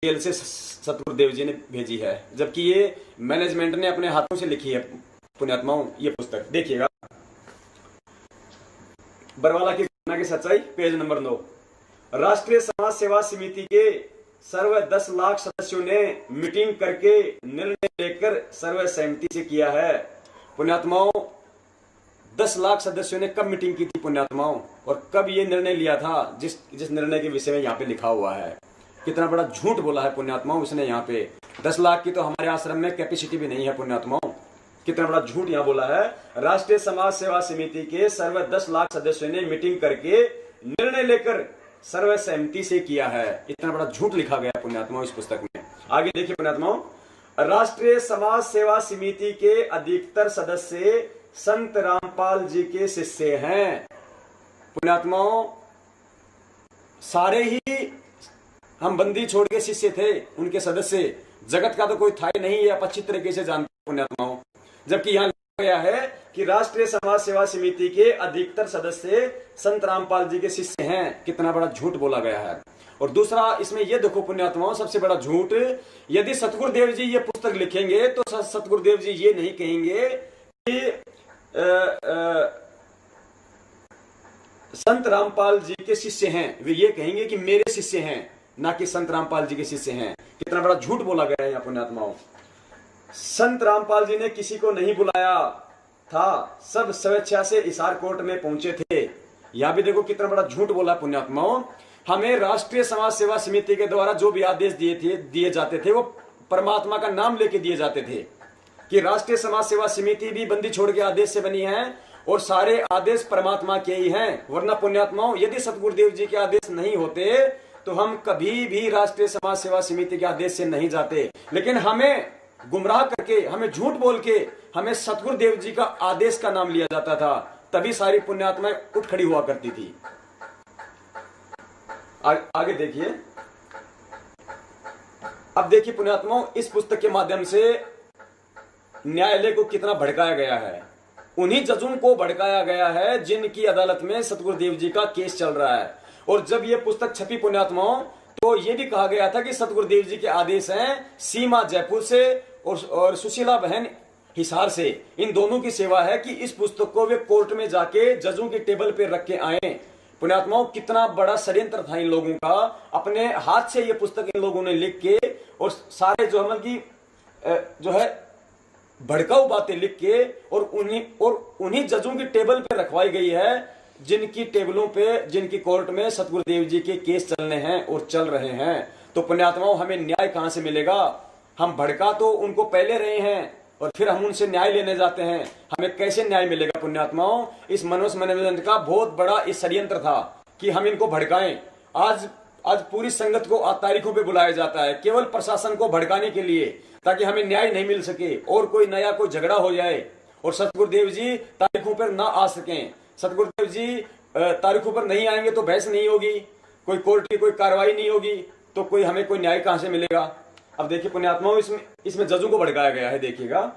Jail से सतगुरुदेव जी ने भेजी है, जबकि ये मैनेजमेंट ने अपने हाथों से लिखी है पुण्यात्माओं ये पुस्तक। देखिएगा, बरवाला की घटना की सच्चाई, पेज नंबर 9। राष्ट्रीय समाज सेवा समिति के सर्व 10 लाख सदस्यों ने मीटिंग करके निर्णय लेकर सर्वसहमति से किया है। पुण्यात्माओं, 10 लाख सदस्यों ने कब मीटिंग की थी पुण्यात्माओं, और कब ये निर्णय लिया था जिस निर्णय के विषय में यहाँ पे लिखा हुआ है। कितना बड़ा झूठ बोला है पुण्यात्माओं उसने यहाँ पे। 10 लाख की तो हमारे आश्रम में कैपेसिटी भी नहीं है पुण्यात्माओं। कितना बड़ा झूठ यहाँ बोला है। राष्ट्रीय समाज सेवा समिति के सर्व 10 लाख सदस्यों ने मीटिंग करके निर्णय लेकर सर्वसहमति से किया है। इतना बड़ा झूठ लिखा गया पुण्यात्माओं इस पुस्तक में। आगे देखिए पुण्यात्माओं, राष्ट्रीय समाज सेवा समिति के अधिकतर सदस्य संत रामपाल जी के शिष्य हैं। पुण्यात्माओं, सारे ही हम बंदी छोड़ के शिष्य थे, उनके सदस्य। जगत का तो कोई था ही नहीं, ये आप अच्छी तरीके से जानते हैं पुण्यात्माओं। जबकि यहाँ लिखा गया है कि राष्ट्रीय समाज सेवा समिति के अधिकतर सदस्य संत रामपाल जी के शिष्य हैं। कितना बड़ा झूठ बोला गया है। और दूसरा इसमें यह देखो पुण्यात्माओं, सबसे बड़ा झूठ, यदि सतगुरुदेव जी ये पुस्तक लिखेंगे तो सतगुरुदेव जी ये नहीं कहेंगे कि संत रामपाल जी के शिष्य हैं, वे ये कहेंगे कि मेरे शिष्य हैं, ना कि संत रामपाल जी के शिष्य हैं। कितना बड़ा झूठ बोला गया है यहाँ पुण्यात्माओं। संत रामपाल जी ने किसी को नहीं बुलाया था, सब स्वेच्छा से हिसार कोर्ट में पहुंचे थे। यह भी देखो कितना बड़ा झूठ बोला पुण्यात्माओं। हमें राष्ट्रीय समाज सेवा समिति के द्वारा जो भी आदेश दिए जाते थे वो परमात्मा का नाम लेके दिए जाते थे कि राष्ट्रीय समाज सेवा समिति भी बंदी छोड़ के आदेश से बनी है और सारे आदेश परमात्मा के ही हैं। वरना पुण्यात्माओं, यदि सतगुरुदेव जी के आदेश नहीं होते तो हम कभी भी राष्ट्रीय समाज सेवा समिति के आदेश से नहीं जाते। लेकिन हमें गुमराह करके, हमें झूठ बोल के, हमें सतगुरुदेव जी का आदेश का नाम लिया जाता था, तभी सारी पुण्यात्माएं उठ खड़ी हुआ करती थी। आगे देखिए, अब देखिए पुण्यात्माओं, इस पुस्तक के माध्यम से न्यायालय को कितना भड़काया गया है। उन्हीं जजों को भड़काया गया है जिनकी अदालत में सतगुरुदेव जी का केस चल रहा है। और जब यह पुस्तक छपी पुण्यात्माओं, तो यह भी कहा गया था कि सतगुरुदेव जी के आदेश हैं सीमा जयपुर से और सुशीला बहन हिसार से, इन दोनों की सेवा है कि इस पुस्तक को वे कोर्ट में जाके जजों के टेबल पे रख के आए। पुण्यात्माओं, कितना बड़ा षड्यंत्र था इन लोगों का। अपने हाथ से ये पुस्तक इन लोगों ने लिख के और सारे जो अमल की जो है भड़काऊ बातें लिख के और उन्हीं जजों की टेबल पे रखवाई गई है जिनकी टेबलों पे, जिनकी कोर्ट में सतगुरुदेव जी के केस चलने हैं और चल रहे हैं। तो पुण्यात्माओं, हमें न्याय कहां से मिलेगा। हम भड़का तो उनको पहले रहे हैं और फिर हम उनसे न्याय लेने जाते हैं, हमें कैसे न्याय मिलेगा पुण्यात्माओं। इस मनोज मैनेजमेंट का बहुत बड़ा इस षड्यंत्र था कि हम इनको भड़काएं। आज पूरी संगत को तारीखों पे बुलाया जाता है केवल प्रशासन को भड़काने के लिए, ताकि हमें न्याय नहीं मिल सके और कोई नया कोई झगड़ा हो जाए और सतगुरुदेव जी तारीखों पर ना आ सकें। सतगुरुदेव जी तारीखों पर नहीं आएंगे तो बहस नहीं होगी, कोई कोर्ट की कोई कार्रवाई नहीं होगी, तो हमें कोई न्याय कहां से मिलेगा। अब देखिए पुण्यात्माओं, इसमें जजों को भड़काया गया है। देखिएगा,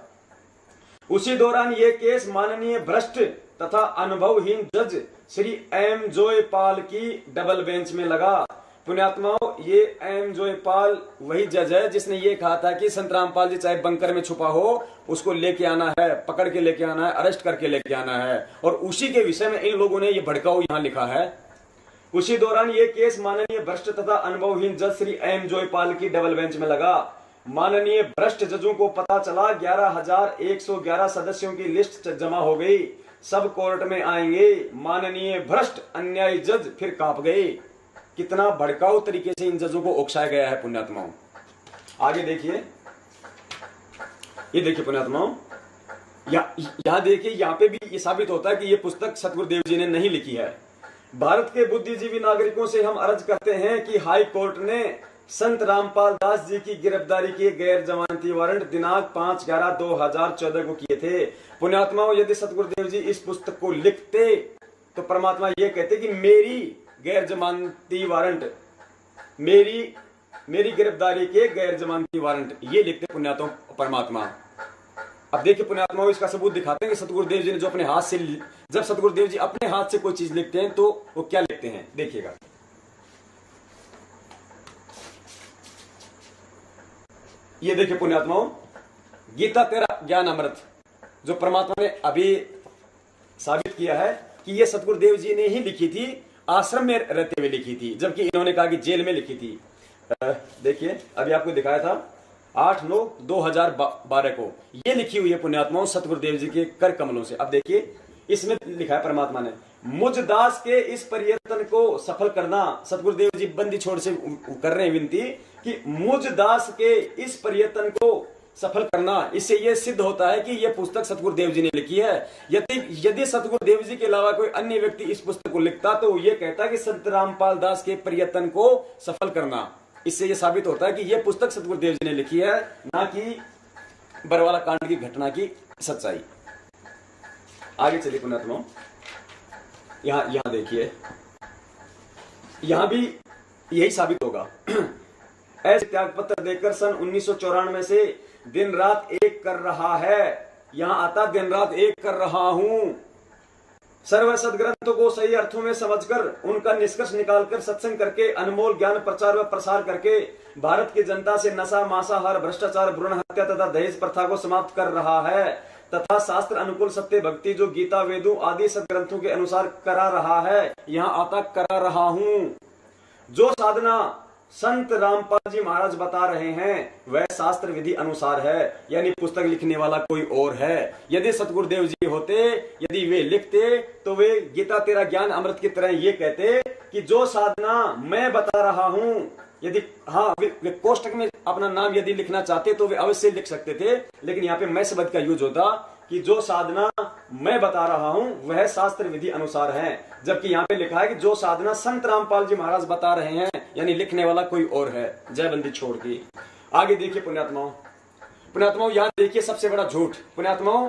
उसी दौरान ये केस माननीय भ्रष्ट तथा अनुभवहीन जज श्री एम जोयपाल की डबल बेंच में लगा। पुण्यात्माओं, ये एम जोयपाल वही जज है जिसने ये कहा था कि संत रामपाल जी चाहे बंकर में छुपा हो, उसको लेके आना है, पकड़ के लेके आना है, अरेस्ट करके लेके आना है। और उसी के विषय में इन लोगों ने ये भड़काऊ यहां लिखा है। उसी दौरान ये केस माननीय भ्रष्ट तथा अनुभवहीन जज श्री एम जोयपाल की डबल बेंच में लगा। माननीय भ्रष्ट जजों को पता चला 11,111 सदस्यों की लिस्ट जमा हो गई, सब कोर्ट में आएंगे। माननीय भ्रष्ट अन्यायी जज फिर कांप गए। कितना भड़काऊ तरीके से इन जजों को उकसाया गया है पुण्यात्माओं। आगे देखिए, ये देखिए पुण्यात्माओं, यहां देखिए, यहां पे भी ये साबित होता है कि ये पुस्तक सतगुरुदेव जी ने नहीं लिखी है। भारत के बुद्धिजीवी नागरिकों से हम अर्ज करते हैं कि हाई कोर्ट ने संत रामपाल दास जी की गिरफ्तारी के गैर जमानती वारंट दिनांक 5/11/2014 को किए थे। पुण्यात्माओं, यदि सतगुरुदेव जी इस पुस्तक को लिखते तो परमात्मा ये कहते कि मेरी गैर जमानती वारंट, मेरी गिरफ्तारी के गैर जमानती वारंट, ये लिखते पुण्यात्मा परमात्मा। अब देखिए पुण्यात्माओं, इसका सबूत दिखाते हैं कि सतगुरुदेव जी ने जो अपने हाथ से, जब सतगुरुदेव जी अपने हाथ से कोई चीज लिखते हैं तो वो क्या लिखते हैं, देखिएगा। ये देखिए पुण्यात्माओं, गीता तेरा ज्ञान अमृत, जो परमात्मा ने अभी साबित किया है कि ये सतगुरुदेव जी ने ही लिखी थी, आश्रम में रहते हुए लिखी थी, जबकि इन्होंने कहा कि जेल में लिखी थी। देखिए अभी आपको दिखाया था 8/9/2012 को ये लिखी हुई है पुण्यात्माओं सतगुरुदेव जी के कर कमलों से। अब देखिए इसमें लिखा है परमात्मा ने, मुझ दास के इस प्रयत्न को सफल करना। सतगुरुदेव जी बंदी छोड़ से कर रहे हैं विनती कि मुझ दास के इस प्रयत्न को सफल करना। इससे यह सिद्ध होता है कि यह पुस्तक सतगुरुदेव जी ने लिखी है। यदि सतगुरुदेव जी के अलावा कोई अन्य व्यक्ति इस पुस्तक को लिखता तो ये कहता कि संत रामपाल दास के प्रयत्न को सफल करना। इससे यह साबित होता है कि यह पुस्तक सतगुरुदेव जी ने लिखी है, ना कि बरवाला कांड की घटना की सच्चाई। आगे चलिए पुण्यात्माओं, यहां देखिए, यहां भी यही साबित होगा। ऐसे त्याग पत्र देकर सन 1994 से दिन रात एक कर रहा है। यहां आता दिन रात एक कर रहा हूं। सर्व सदग्रंथों को सही अर्थों में समझकर उनका निष्कर्ष निकालकर सत्संग करके अनमोल ज्ञान प्रचार व प्रसार करके भारत की जनता से नशा, मांसाहार, भ्रष्टाचार, भ्रूण हत्या तथा दहेज प्रथा को समाप्त कर रहा है तथा शास्त्र अनुकूल सत्य भक्ति जो गीता, वेदों आदि सदग्रंथों के अनुसार करा रहा है, यहां आता करा रहा हूं। जो साधना संत रामपाल जी महाराज बता रहे हैं वह शास्त्र विधि अनुसार है, यानी पुस्तक लिखने वाला कोई और है। यदि सतगुरुदेव जी होते, यदि वे लिखते तो वे गीता तेरा ज्ञान अमृत की तरह ये कहते कि जो साधना मैं बता रहा हूं, यदि वे कोष्टक में अपना नाम यदि लिखना चाहते तो वे अवश्य लिख सकते थे, लेकिन यहाँ पे मैं शब्द का यूज होता कि जो साधना मैं बता रहा हूं वह शास्त्र विधि अनुसार है। जबकि यहाँ पे लिखा है कि जो साधना संत रामपाल जी महाराज बता रहे हैं, यानी लिखने वाला कोई और है। जय बंदी छोड़ के आगे देखिए पुण्यात्माओं, यहां देखिए सबसे बड़ा झूठ पुण्यात्माओं,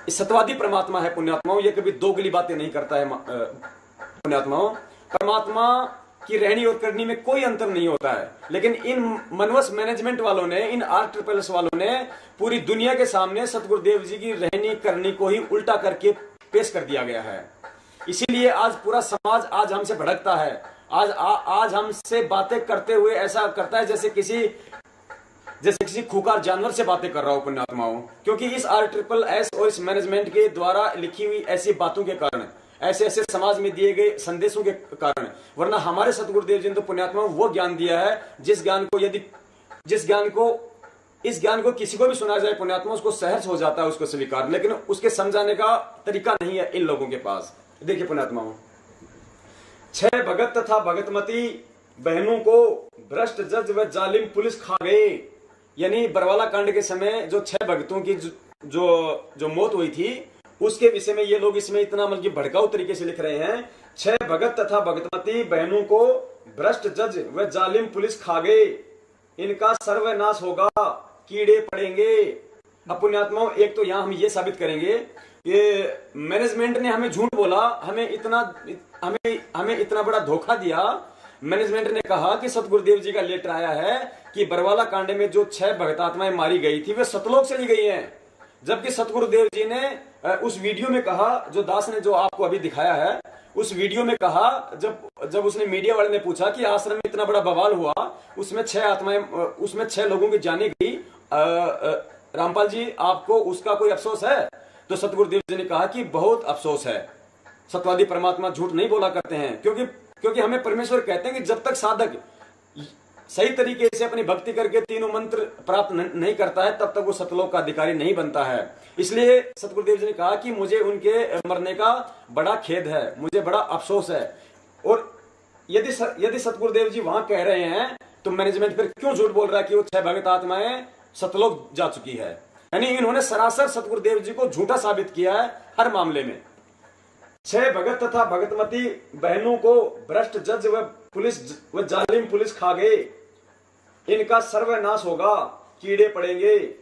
सत्यवादी परमात्मा है पुण्यात्माओं, ये कभी दोगली बातें नहीं करता है पुण्यात्माओं। परमात्मा की रहनी और करनी में कोई अंतर नहीं होता है, लेकिन इन मनवस मैनेजमेंट वालों ने, इन RSS वालों ने पूरी दुनिया के सामने सतगुरुदेव जी की रहनी करनी को ही उल्टा करके पेश कर दिया गया है। इसीलिए आज पूरा समाज आज हमसे भड़कता है, आज हमसे बातें करते हुए ऐसा करता है जैसे किसी खूंखार जानवर से बातें कर रहा हो पुण्यात्माओं, क्योंकि इस RSS और इस मैनेजमेंट के द्वारा लिखी हुई ऐसी बातों के कारण, ऐसे ऐसे समाज में दिए गए संदेशों के कारण। वरना हमारे सतगुरुदेव जी ने तो पुण्यात्माओं वो ज्ञान दिया है इस ज्ञान को किसी को भी सुना जाए पुण्यात्मा उसको सहज हो जाता है उसको स्वीकार, लेकिन उसके समझाने का तरीका नहीं है इन लोगों के पास। देखिए पुण्यात्माओं, 6 भगत तथा भगतमती बहनों को भ्रष्ट जज व जालिम पुलिस खा गए। यानी बरवाला कांड के समय जो 6 भगतों की जो मौत हुई थी उसके विषय में ये लोग इसमें इतना मतलब भड़काऊ तरीके से लिख रहे हैं। 6 भगत तथा भगतमती बहनों को भ्रष्ट जज व जालिम पुलिस खा गए, इनका सर्वनाश होगा, कीड़े पड़ेंगे। अब पुण्यात्माओं, एक तो यहां हम ये साबित करेंगे, ये मैनेजमेंट ने हमें झूठ बोला, हमें इतना बड़ा धोखा दिया। मैनेजमेंट ने कहा कि सतगुरुदेव जी का लेटर आया है कि बरवाला कांड में जो 6 भगतात्माएं मारी गई थी वे सतलोक से ली गई हैं, जबकि सतगुरुदेव जी ने उस वीडियो में कहा, जो दास ने जो आपको अभी दिखाया है उस वीडियो में कहा, जब उसने मीडिया वाले ने पूछा कि आश्रम में इतना बड़ा बवाल हुआ, उसमें 6 लोगों की जाने गई, रामपाल जी आपको उसका कोई अफसोस है? तो सतगुरुदेव जी ने कहा कि बहुत अफसोस है। सत्यवादी परमात्मा झूठ नहीं बोला करते हैं, क्योंकि हमें परमेश्वर कहते हैं कि जब तक साधक सही तरीके से अपनी भक्ति करके तीनों मंत्र प्राप्त नहीं करता है तब तक वो सतलोक का अधिकारी नहीं बनता है। इसलिए सतगुरुदेव जी ने कहा कि मुझे उनके मरने का बड़ा खेद है, मुझे बड़ा अफसोस है। और यदि सतगुरुदेव जी वहां कह रहे हैं तो मैनेजमेंट फिर क्यों झूठ बोल रहा है कि वो 6 भगत आत्माएं सतलोक जा चुकी है? यानी इन्होंने सरासर सतगुरुदेव जी को झूठा साबित किया है हर मामले में। 6 भगत तथा भगतमती बहनों को भ्रष्ट जज व जालिम पुलिस खा गए, इनका सर्वनाश होगा, कीड़े पड़ेंगे।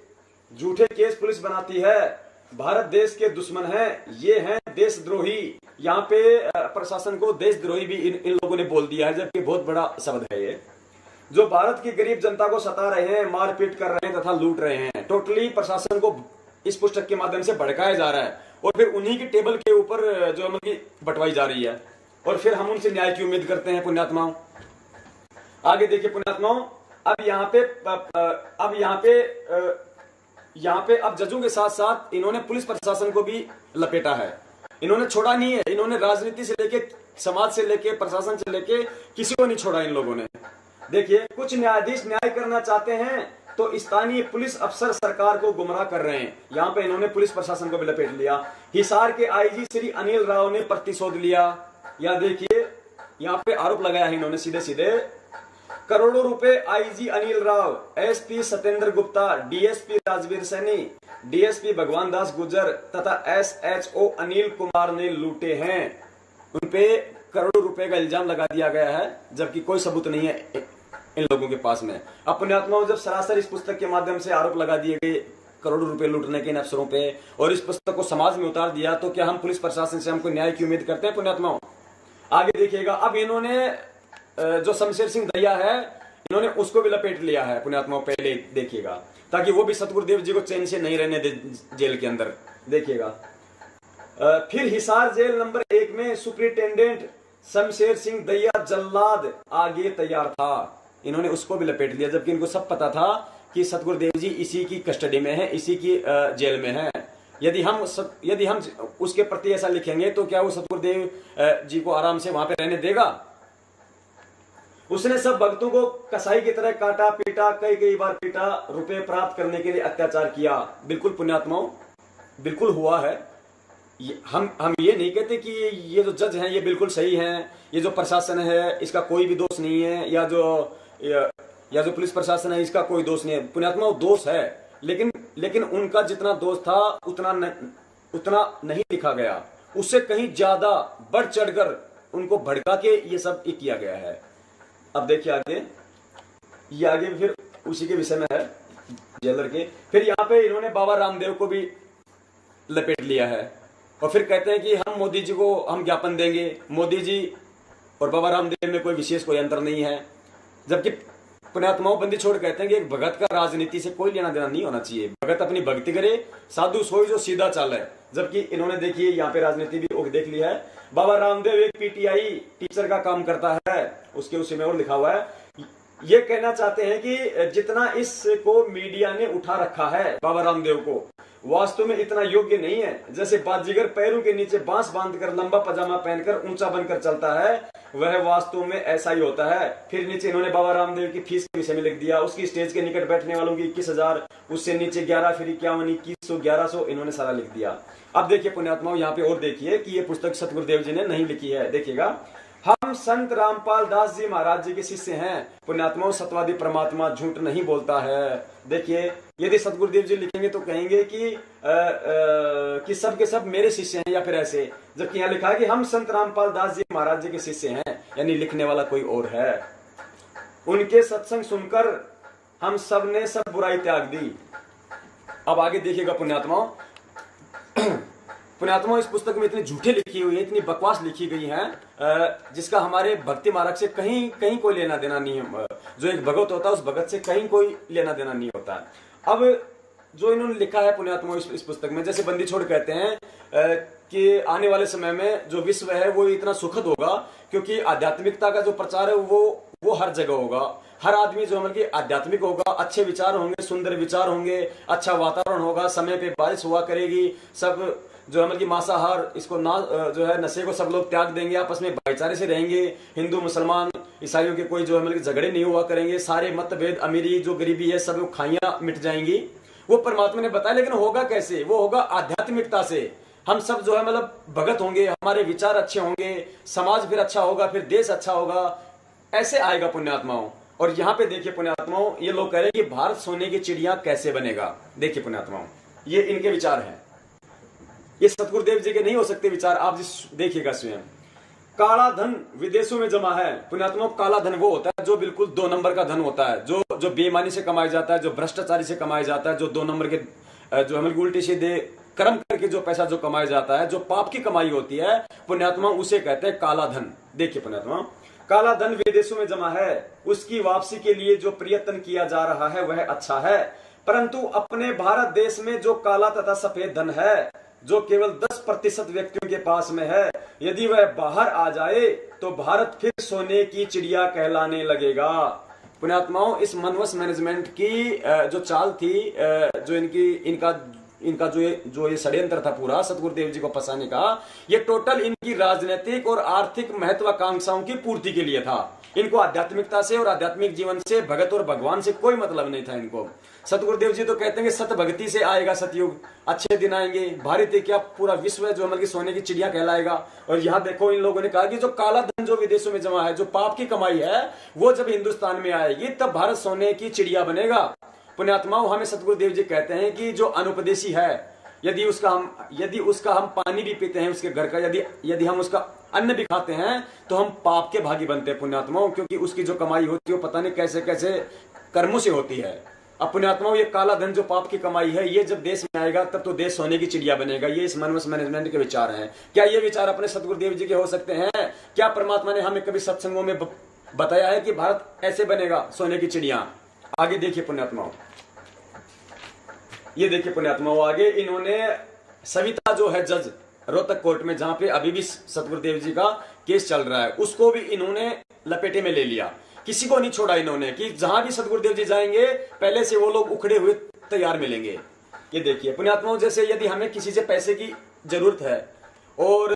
झूठे केस पुलिस बनाती है, भारत देश के दुश्मन हैं, ये हैं देशद्रोही। यहाँ पे प्रशासन को देशद्रोही भी इन लोगों ने बोल दिया है, जबकि बहुत बड़ा शब्द है ये। जो भारत की गरीब जनता को सता रहे हैं, मारपीट कर रहे हैं तथा लूट रहे हैं, टोटली प्रशासन को इस पुस्तक के माध्यम से भड़काया जा रहा है और फिर उन्हीं की टेबल के ऊपर जो बंटवाई जा रही है, और फिर हम उनसे न्याय की उम्मीद करते हैं पुण्यात्माओं। आगे देखिए पुण्यात्माओं, अब यहाँ पे अब जजों के साथ साथ इन्होंने पुलिस प्रशासन को भी लपेटा है। इन्होंने छोड़ा नहीं है, इन्होंने राजनीति से लेके, समाज से लेके, प्रशासन से लेके किसी को नहीं छोड़ा इन लोगों ने। देखिए, कुछ न्यायाधीश न्याय करना चाहते हैं तो स्थानीय पुलिस अफसर सरकार को गुमराह कर रहे हैं। यहाँ पे इन्होंने पुलिस प्रशासन को भी लपेट लिया। हिसार के आईजी श्री अनिल राव ने प्रतिशोध लिया। या देखिए, यहाँ पे आरोप लगाया है इन्होंने सीधे सीधे, करोड़ों रुपए IG Anil Rao, SP Satyendra Gupta, DSP Rajveer Saini, DSP भगवान दास गुर्जर तथा एसएचओ अनिल कुमार ने लूटे हैं। उनपे करोड़ों रुपए का इल्जाम लगा दिया गया है, जबकि कोई सबूत नहीं है इन लोगों के पास में। अब पुण्यात्माओं, जब सरासर इस पुस्तक के माध्यम से आरोप लगा दिए गए करोड़ों रुपए लूटने के इन अफसरों पे, और इस पुस्तक को समाज में उतार दिया, तो क्या हम पुलिस प्रशासन से हमको न्याय की उम्मीद करते हैं पुण्यात्माओं? आगे देखिएगा, अब इन्होंने जो शमशेर सिंह दैया है, इन्होंने उसको भी लपेट लिया है पुण्यात्माओं। पहले देखिएगा, ताकि वो भी सतगुरुदेव जी को चैन से नहीं रहने दे जेल के अंदर। देखिएगा, फिर हिसार जेल नंबर 1 में सुप्रिंटेंडेंट शमशेर सिंह दैया जल्लाद आगे तैयार था। इन्होंने उसको भी लपेट लिया, जबकि इनको सब पता था कि सतगुरुदेव जी इसी की कस्टडी में है, इसी की जेल में है। यदि हम उसके प्रति ऐसा लिखेंगे तो क्या वो सतगुरुदेव जी को आराम से वहां पे रहने देगा? उसने सब भक्तों को कसाई की तरह काटा पीटा, कई बार पीटा, रुपए प्राप्त करने के लिए अत्याचार किया। बिल्कुल पुण्यात्माओं, बिल्कुल हुआ है। हम ये नहीं कहते कि ये जो जज हैं ये बिल्कुल सही हैं, ये जो प्रशासन है इसका कोई भी दोष नहीं है, या जो पुलिस प्रशासन है इसका कोई दोष नहीं है। पुण्यात्माओं, दोष है, लेकिन उनका जितना दोष था उतना नहीं लिखा गया। उससे कहीं ज्यादा बढ़ चढ़कर उनको भड़का के ये सब किया गया है। अब देखिए आगे फिर उसी के विषय में है, जेलर के। फिर यहाँ पे इन्होंने बाबा रामदेव को भी लपेट लिया है, और फिर कहते हैं कि हम मोदी जी को हम ज्ञापन देंगे। मोदी जी और बाबा रामदेव में कोई विशेष कोई अंतर नहीं है। जबकि पुण्यात्माओं, बंदी छोड़ कहते हैं कि एक भगत का राजनीति से कोई लेना देना नहीं होना चाहिए। भगत अपनी भक्ति करे, साधु सोई जो सीधा चाल है। जबकि इन्होंने देखिए यहाँ पे राजनीति भी देख ली है। बाबा रामदेव एक पीटीआई टीचर का काम करता है, उसके उसी में और लिखा हुआ है। ये कहना चाहते हैं कि जितना इसको मीडिया ने उठा रखा है बाबा रामदेव को, वास्तव में इतना योग्य नहीं है। जैसे बाजीगर पैरों के नीचे बांस बांधकर लंबा पजामा पहनकर ऊंचा बनकर चलता है, वह वास्तव में ऐसा ही होता है। फिर नीचे इन्होंने बाबा रामदेव की फीस के विषय में लिख दिया। उसकी स्टेज के निकट बैठने वालों की 21,000, उससे नीचे 11, फिर 51, 2100, 1100, इन्होंने सारा लिख दिया। अब देखिए पुण्यात्माओं, यहाँ पे और देखिए कि ये पुस्तक सतगुरुदेव जी ने नहीं लिखी है। देखिएगा, हम संत रामपाल दास जी महाराज जी के शिष्य हैं। पुण्यात्माओं, सत्यवादी परमात्मा झूठ नहीं बोलता है। देखिए, यदि सतगुरुदेव जी लिखेंगे तो कहेंगे कि सब के सब मेरे शिष्य हैं, या फिर ऐसे। जबकि यहाँ लिखा है कि हम संत रामपाल दास जी महाराज जी के शिष्य हैं, यानी लिखने वाला कोई और है। उनके सत्संग सुनकर हम सब ने सब बुराई त्याग दी। अब आगे देखिएगा पुण्यात्माओं, इस पुस्तक में इतनी झूठे लिखी हुई है, इतनी बकवास लिखी गई है, जिसका हमारे भक्ति मार्ग से कहीं कोई लेना देना नहीं है। जो एक भगत होता है उस भगत से कहीं कोई लेना देना नहीं होता। अब जो इन्होंने लिखा है पुण्यात्मा इस पुस्तक में, जैसे बंदी छोड़ कहते हैं कि आने वाले समय में जो विश्व है वो इतना सुखद होगा, क्योंकि आध्यात्मिकता का जो प्रचार है वो हर जगह होगा। हर आदमी जो मतलब कि आध्यात्मिक होगा, अच्छे विचार होंगे, सुंदर विचार होंगे, अच्छा वातावरण होगा, समय पे बारिश हुआ करेगी, सब जो मतलब कि मांसाहार इसको जो है नशे को सब लोग त्याग देंगे, आपस में भाईचारे से रहेंगे, हिंदू मुसलमान ईसाइयों के कोई जो है मतलब कि झगड़े नहीं हुआ करेंगे, सारे मतभेद, अमीरी जो गरीबी है सब खाइयां मिट जाएंगी। वो परमात्मा ने बताया, लेकिन होगा कैसे? वो होगा आध्यात्मिकता से। हम सब जो है मतलब भगत होंगे, हमारे विचार अच्छे होंगे, समाज फिर अच्छा होगा, फिर देश अच्छा होगा, ऐसे आएगा पुण्यात्माओं। और यहाँ पे देखिए पुण्यात्माओं, ये लोग कह रहे हैं कि भारत सोने की चिड़िया कैसे बनेगा। देखिए पुण्यात्माओं, ये इनके विचार हैं, ये सतगुरुदेव जी के नहीं हो सकते विचार। आप देखिएगा स्वयं, काला धन विदेशों में जमा है। पुण्यात्माओं, काला धन वो होता है जो बिल्कुल 2 नंबर का धन होता है, जो बेईमानी से कमाया जाता है, जो भ्रष्टाचारी से कमाया जाता है, जो 2 नंबर के जो हमें उल्टी सीधे कर्म करके जो पैसा जो कमाया जाता है, जो पाप की कमाई होती है पुण्यात्मा, उसे कहते हैं काला धन। देखिए पुण्यात्मा, काला धन विदेशों में जमा है, उसकी वापसी के लिए जो प्रयत्न किया जा रहा है वह अच्छा है, परंतु अपने भारत देश में जो काला तथा सफेद धन है, जो केवल 10% व्यक्तियों के पास में है, यदि वह बाहर आ जाए तो भारत फिर सोने की चिड़िया कहलाने लगेगा। पुण्यात्माओं, इस मनवस मैनेजमेंट की जो चाल थी, जो इनका जो ये षड्यंत्र था पूरा सतगुरुदेव जी को फंसाने का, ये टोटल इनकी राजनीतिक और आर्थिक महत्वाकांक्षाओं की पूर्ति के लिए था। इनको आध्यात्मिकता से और आध्यात्मिक जीवन से, भगत और भगवान से कोई मतलब नहीं था इनको। सतगुरुदेव जी तो कहते हैं कि सत भक्ति से आएगा सतयुग, अच्छे दिन आएंगे, भारत क्या पूरा विश्व है जो मतलब सोने की चिड़िया कहलाएगा। और यहाँ देखो, इन लोगों ने कहा कि जो काला धन जो विदेशों में जमा है, जो पाप की कमाई है, वो जब हिंदुस्तान में आएगी तब भारत सोने की चिड़िया बनेगा। पुण्यात्माओं, हमें सतगुरुदेव जी कहते हैं कि जो अनुपदेशी है, यदि उसका हम पानी भी पीते हैं उसके घर का, यदि हम उसका अन्न भी खाते हैं, तो हम पाप के भागी बनते हैं पुण्यात्माओं, क्योंकि उसकी जो कमाई होती है वो पता नहीं कैसे कैसे कर्मों से होती है। अब पुण्यात्माओं, ये काला धन जो पाप की कमाई है, ये जब देश में आएगा तब तो देश सोने की चिड़िया बनेगा। ये इस मनवस मैनेजमेंट के विचार हैं। क्या ये विचार अपने सतगुरुदेव जी के हो सकते हैं? क्या परमात्मा ने हमें कभी सत्संगों में बताया है कि भारत ऐसे बनेगा सोने की चिड़िया? आगे देखिए पुण्यात्माओं, ये देखिए पुण्यात्माओं, आगे इन्होंने सविता जो है जज रोहतक कोर्ट में, जहां पे अभी भी सतगुरुदेव जी का केस चल रहा है, उसको भी इन्होंने लपेटे में ले लिया। किसी को नहीं छोड़ा इन्होंने, कि जहां भी सतगुरुदेव जी जाएंगे पहले से वो लोग उखड़े हुए तैयार मिलेंगे। ये देखिए पुण्यात्माओं, जैसे यदि हमें किसी से पैसे की जरूरत है और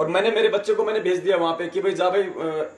मैंने मेरे बच्चे को मैंने भेज दिया वहां पे कि भाई जा भाई,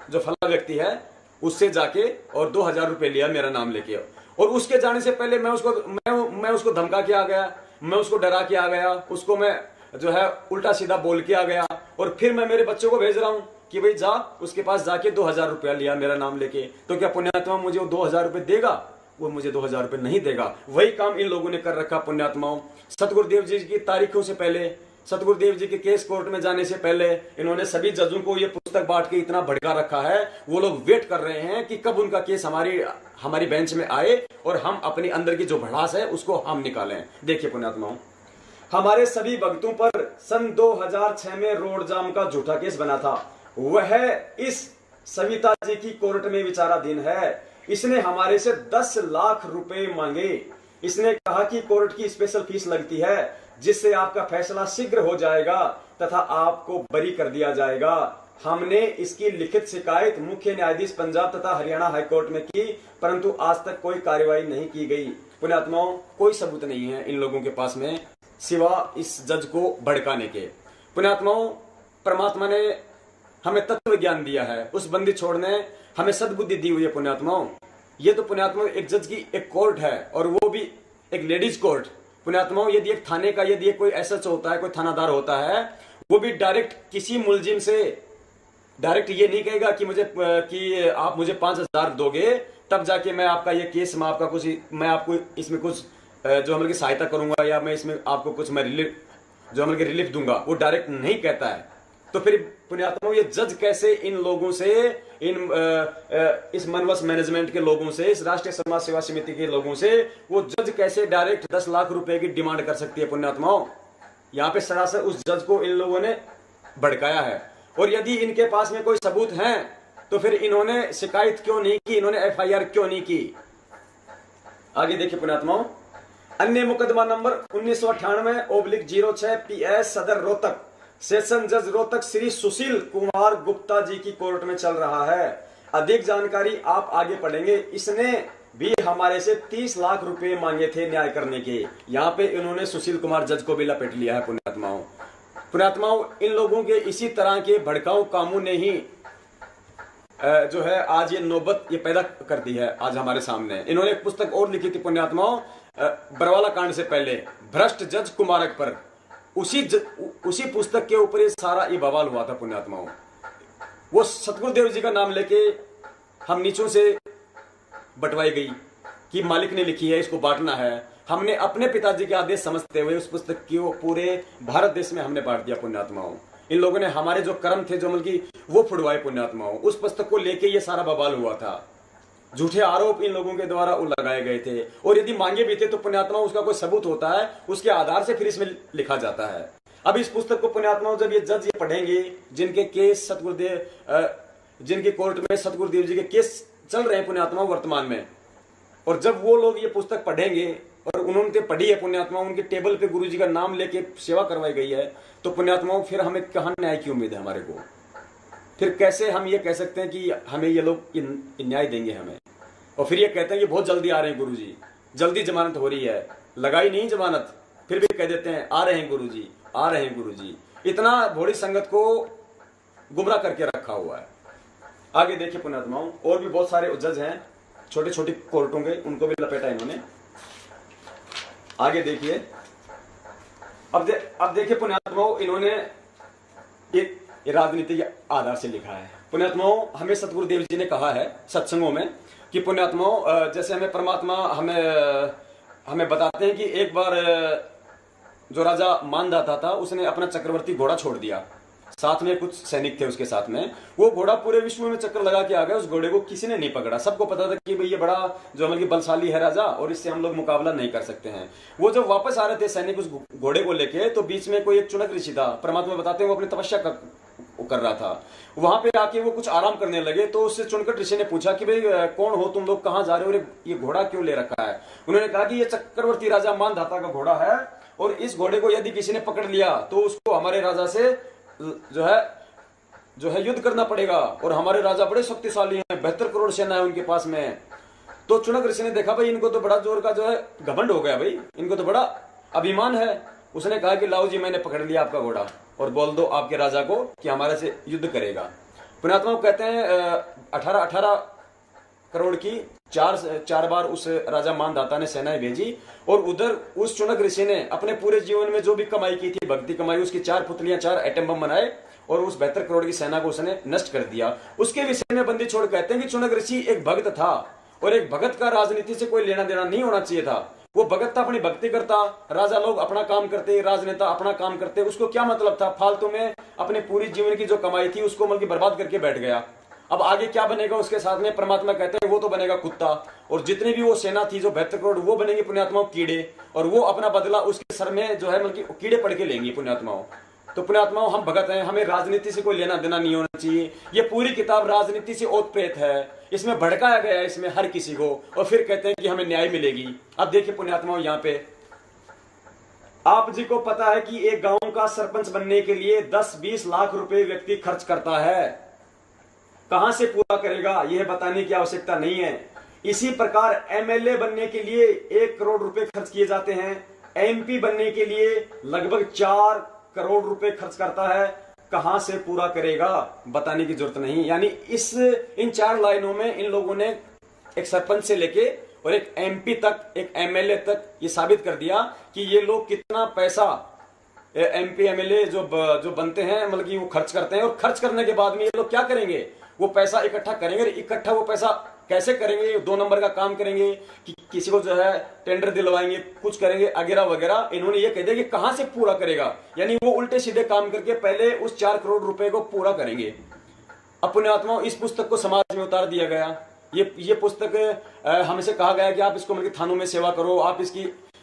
जो फला व्यक्ति है उससे जाके और 2000 रुपए लिया मेरा नाम लेके, और उसके जाने से पहले मैं उसको धमका के आ गया, मैं उसको डरा के आ गया, उसको मैं जो है उल्टा सीधा बोल के आ गया, और फिर मैं मेरे बच्चों को भेज रहा हूं कि भाई जा उसके पास जाके 2000 रुपया लिया मेरा नाम लेके, तो क्या पुण्यात्मा मुझे वो 2000 रुपये देगा? वो मुझे 2000 रुपये नहीं देगा। वही काम इन लोगों ने कर रखा पुण्यात्माओं। सतगुरुदेव जी की तारीखों से पहले, सतगुरुदेव जी के केस कोर्ट में जाने से पहले इन्होंने सभी जजों को ये पुस्तक बांट के इतना भड़का रखा है, वो लोग वेट कर रहे हैं कि कब उनका केस हमारी बेंच में आए और हम अपनी अंदर की जो भड़ास है उसको हम निकालें। देखिए पुण्यात्माओं, हमारे सभी भक्तों पर सन 2006 में रोड जाम का झूठा केस बना था, वह इस सविता जी की कोर्ट में विचाराधीन है। इसने हमारे से 10 लाख रुपए मांगे। इसने कहा कि कोर्ट की स्पेशल फीस लगती है, जिससे आपका फैसला शीघ्र हो जाएगा तथा आपको बरी कर दिया जाएगा। हमने इसकी लिखित शिकायत मुख्य न्यायाधीश पंजाब तथा हरियाणा हाईकोर्ट में की, परंतु आज तक कोई कार्रवाई नहीं की गई। पुण्यात्माओं, कोई सबूत नहीं है इन लोगों के पास में सिवा इस जज को भड़काने के। पुण्यात्माओं, परमात्मा ने हमें तत्व ज्ञान दिया है, उस बंदी छोड़ने हमें सद्बुद्धि दी हुई है पुण्यात्माओं। ये तो पुण्यात्माओं एक जज की एक कोर्ट है, और वो भी एक लेडीज कोर्ट। पुण्यात्माओं, यदि एक थाने का यदि कोई एसएच होता है, कोई थानादार होता है, वो भी डायरेक्ट किसी मुलजिम से डायरेक्ट ये नहीं कहेगा कि आप मुझे 5000 दोगे तब जाके मैं आपका ये केस मैं आपको इसमें कुछ जो हम लोग की सहायता करूंगा, या मैं इसमें आपको कुछ मैं रिलीफ दूंगा। वो डायरेक्ट नहीं कहता है। तो फिर पुण्यात्माओं, ये जज कैसे इन लोगों से, इस मनवस मैनेजमेंट के लोगों से, इस राष्ट्रीय समाज सेवा समिति के लोगों से, वो जज कैसे डायरेक्ट 10 लाख रुपए की डिमांड कर सकती है पुण्यात्माओं? यहाँ पे सरासर उस जज को इन लोगों ने भड़काया है। और यदि इनके पास में कोई सबूत हैं तो फिर इन्होंने शिकायत क्यों नहीं की, इन्होंने एफआईआर क्यों नहीं की? आगे देखिए पुण्यात्माओं, अन्य मुकदमा नंबर 1998/06 PS सदर रोहतक, सेशन जज रोहतक श्री सुशील कुमार गुप्ता जी की कोर्ट में चल रहा है। अधिक जानकारी आप आगे पढ़ेंगे। इसने भी हमारे से 30 लाख रुपए मांगे थे न्याय करने के। यहाँ पे इन्होंने सुशील कुमार जज को भी लपेट लिया है पुण्यात्माओं। पुण्यात्माओं, इन लोगों के इसी तरह के भड़काऊ कामों ने ही जो है आज ये नौबत ये पैदा कर दी है आज हमारे सामने। इन्होंने एक पुस्तक और लिखी थी पुण्यात्माओं, बरवाला कांड से पहले, भ्रष्ट जज कुमारक पर। उसी पुस्तक के ऊपर ये सारा ये बवाल हुआ था पुण्यात्माओं। वो सतगुरुदेव जी का नाम लेके हम नीचों से बंटवाई गई कि मालिक ने लिखी है, इसको बांटना है। हमने अपने पिताजी के आदेश समझते हुए उस पुस्तक की वो पूरे भारत देश में हमने बांट दिया पुण्यात्माओं। इन लोगों ने हमारे जो कर्म थे जो बल्कि वो फुड़वाए पुण्यात्माओं। उस पुस्तक को लेके ये सारा बवाल हुआ था। झूठे आरोप इन लोगों के द्वारा लगाए गए थे, और यदि मांगे भी थे तो पुण्यात्माओं उसका कोई सबूत होता है, उसके आधार से फिर इसमें लिखा जाता है। अब इस पुस्तक को पुण्यात्माओं जब ये जज ये पढ़ेंगे, जिनके केस जिनकी कोर्ट में सतगुरुदेव जी के केस चल रहे हैं पुण्यात्माओं वर्तमान में, और जब वो लोग ये पुस्तक पढ़ेंगे और उन्होंने पढ़ी है पुण्यात्मा, उनके टेबल पे गुरुजी का नाम लेके सेवा करवाई गई है, तो पुण्यात्माओं फिर हमें कहाँ न्याय की उम्मीद है हमारे को? फिर कैसे हम ये कह सकते हैं कि हमें ये लोग न्याय देंगे हमें? और फिर ये कहते हैं कि बहुत जल्दी आ रहे हैं गुरुजी, जल्दी जमानत हो रही है, लगाई नहीं जमानत, फिर भी कह देते हैं आ रहे हैं गुरुजी, आ रहे हैं गुरुजी। इतना भोली संगत को गुमराह करके रखा हुआ है। आगे देखिए पुण्यात्माओं, और भी बहुत सारे जज हैं छोटे छोटे कोर्टों के, उनको भी लपेटा इन्होंने। आगे देखिए, अब देखिए पुण्यात्माओं, इन्होंने एक राजनीति के आधार से लिखा है। पुण्यात्माओं, हमें सतगुरुदेव जी ने कहा है सत्संगों में कि पुण्यात्माओं, जैसे हमें परमात्मा हमें बताते हैं कि एक बार जो राजा मानदाता था उसने अपना चक्रवर्ती घोड़ा छोड़ दिया, साथ में कुछ सैनिक थे उसके साथ में। वो घोड़ा पूरे विश्व में चक्कर लगा के आ गया, उस घोड़े को किसी ने नहीं पकड़ा। सबको पता था कि भाई ये बड़ा जो हमारे बलशाली है राजा, और इससे हम लोग मुकाबला नहीं कर सकते हैं। वो जब वापस आ रहे थे सैनिक उस घोड़े को लेके, तो बीच में कोई एक चुनक ऋषि था, परमात्मा बताते हैं वो अपनी तपस्या कर रहा था। वहां पे आके वो कुछ आराम करने लगे, तो उससे चुनकट ऋषि ने पूछा कि भाई कौन हो तुम लोग, कहाँ जा रहे हो, ये घोड़ा क्यों ले रखा है? उन्होंने कहा कि ये चक्रवर्ती राजा मानधाता का घोड़ा है, और इस घोड़े को यदि किसी ने पकड़ लिया तो उसको हमारे राजा से जो है युद्ध करना पड़ेगा, और हमारे राजा बड़े शक्तिशाली हैं, 72 करोड़ सेना है उनके पास में। तो चुनक ऋषि ने देखा भाई इनको तो बड़ा जोर का जो है घमंड हो गया, भाई इनको तो बड़ा अभिमान है। उसने कहा कि लाओ जी, मैंने पकड़ लिया आपका घोड़ा, और बोल दो आपके राजा को कि हमारे से युद्ध करेगा। पुण्यात्मा कहते हैं 18 करोड़ की चार बार उस राजा मानधाता ने सेनाएं भेजी, और उधर उस चुनक ऋषि ने अपने पूरे जीवन में जो भी कमाई की थी, भक्ति कमाई, उसकी 4 पुतलियां 4 एटम बम बनाए, और उस 72 करोड़ की सेना को उसने नष्ट कर दिया। उसके विषय में बंदी छोड़ कहते हैं कि चुनक ऋषि एक भक्त था, और एक भक्त का राजनीति से कोई लेना देना नहीं होना चाहिए था। वो भगत था, अपनी भक्ति करता, राजा लोग अपना काम करते, राजनेता अपना काम करते, उसको क्या मतलब था? फालतू में अपने पूरी जीवन की जो कमाई थी उसको मतलब बर्बाद करके बैठ गया। अब आगे क्या बनेगा उसके साथ में? परमात्मा कहते हैं वो तो बनेगा कुत्ता, और जितनी भी वो सेना थी जो 72 करोड़, वो बनेंगे पुण्यात्माओं कीड़े, और वो अपना बदला उसके सर में जो है मतलब कीड़े पड़ के लेंगे पुण्यात्माओं। तो पुण्यात्माओं, हम भगत हैं, हमें राजनीति से कोई लेना देना नहीं होना चाहिए। ये पूरी किताब राजनीति से ओतप्रेत है, इसमें भड़काया गया है इसमें हर किसी को, और फिर कहते हैं कि हमें न्याय मिलेगी। अब देखिए पुण्यात्माओं, यहाँ पे आप जी को पता है कि एक गांव का सरपंच बनने के लिए 10-20 लाख रुपए व्यक्ति खर्च करता है। कहां से पूरा करेगा यह बताने की आवश्यकता नहीं है। इसी प्रकार एमएलए बनने के लिए 1 करोड़ रुपए खर्च किए जाते हैं, एमपी बनने के लिए लगभग 4 करोड़ रुपए खर्च करता है। कहां से पूरा करेगा बताने की जरूरत नहीं। यानी इन 4 लाइनों में इन लोगों ने एक सरपंच से लेके और एक एमपी तक, एक एमएलए तक ये साबित कर दिया कि ये लोग कितना पैसा एमपी एमएलए जो बनते हैं मतलब कि वो खर्च करते हैं, और खर्च करने के बाद में ये लोग क्या करेंगे? वो पैसा इकट्ठा करेंगे। इकट्ठा वो पैसा कैसे करेंगे? 2 नंबर का काम करेंगे कि किसी को जो है टेंडर दिलवाएंगे, कुछ करेंगे वगैरह वगैरह। इन्होंने ये कह दिया कि कहां से पूरा करेगा, यानी वो उल्टे सीधे काम करके पहले उस 4 करोड़ रुपए को पूरा करेंगे। अपने आत्माओं, इस पुस्तक को समाज में उतार दिया गया। ये पुस्तक हमसे कहा गया कि आप इसको मतलब थानों में सेवा करो, आप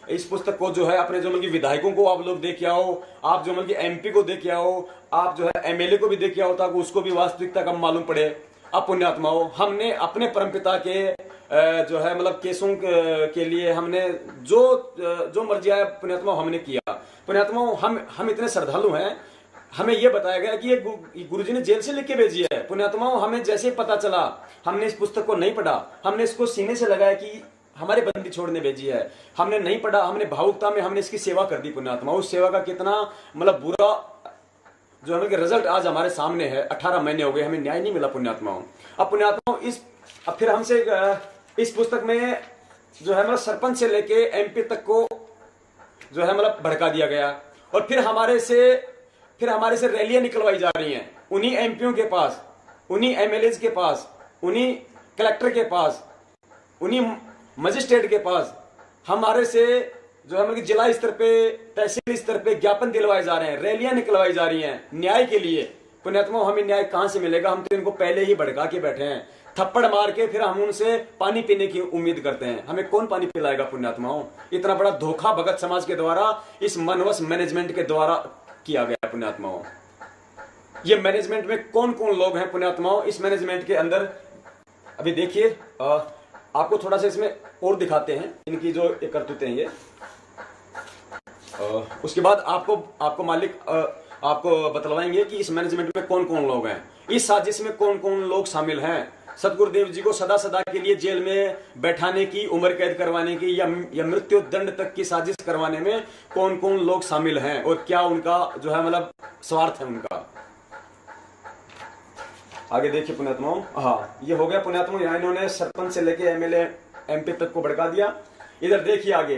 इस पुस्तक को जो है अपने जो मतलब विधायकों को आप लोग देके आओ, आप जो मतलब एमपी को देके आओ, आप जो है एमएलए को भी देके आओ, ताकि उसको भी वास्तविकता कम मालूम पड़े। अब पुण्यात्माओं, हमने अपने परमपिता के जो है मतलब केसों के लिए हमने जो मर्जी आया पुण्यात्माओं हमने किया। पुण्यात्माओं, हम इतने श्रद्धालु हैं, हमें यह बताया गया कि ये गुरुजी ने जेल से लिख के भेजी है। पुण्यात्माओं, हमें जैसे ही पता चला, हमने इस पुस्तक को नहीं पढ़ा, हमने इसको सीने से लगाया कि हमारे बंदी छोड़ने भेजी है। हमने नहीं पढ़ा, हमने भावुकता में हमने इसकी सेवा कर दी पुण्यात्माओं। उस सेवा का कितना मतलब बुरा जो हमें रिजल्ट आज हमारे सामने है। 18 महीने हो गए, हमें न्याय नहीं मिला पुण्यात्माओं। अब पुण्यात्माओं, अब फिर हमसे इस पुस्तक में जो है मतलब सरपंच से लेके एमपी तक को जो है मतलब भड़का दिया गया, और फिर हमारे से रैलियां निकलवाई जा रही हैं उन्हीं एमपीओं के पास, उन्हीं एमएलए के पास, उन्हीं कलेक्टर के पास, उन्हीं मजिस्ट्रेट के पास। हमारे से जो है मतलब जिला स्तर पे, तहसील स्तर पे ज्ञापन दिलवाए जा रहे हैं, रैलियां निकलवाई जा रही हैं न्याय के लिए। पुण्यात्माओं, हमें न्याय कहां से मिलेगा? हम तो इनको पहले ही भड़का के बैठे हैं, थप्पड़ मार के फिर हम उनसे पानी पीने की उम्मीद करते हैं। हमें कौन पानी पिलाएगा पुण्यात्माओं? इतना बड़ा धोखा भगत समाज के द्वारा, इस मनवश मैनेजमेंट के द्वारा किया गया पुण्यात्माओं। ये मैनेजमेंट में कौन कौन लोग हैं पुण्यात्माओं? इस मैनेजमेंट के अंदर अभी देखिए, आपको थोड़ा सा इसमें और दिखाते हैं इनकी जो करतूतें हैं ये। उसके बाद आपको आपको मालिक आपको बतलवाएंगे कि इस मैनेजमेंट में कौन कौन लोग हैं, इस साजिश में कौन कौन लोग शामिल हैं। सतगुरुदेव जी को सदा सदा के लिए जेल में बैठाने की, उम्र कैद करवाने की या मृत्यु दंड तक की साजिश करवाने में कौन कौन लोग शामिल हैं और क्या उनका जो है मतलब स्वार्थ है उनका। आगे देखिए पुण्यात्माओं, हाँ ये हो गया पुण्यात्माओं, यहाँ इन्होंने सरपंच से लेके एमएलए एमपी तक को भड़का दिया। इधर देखिए आगे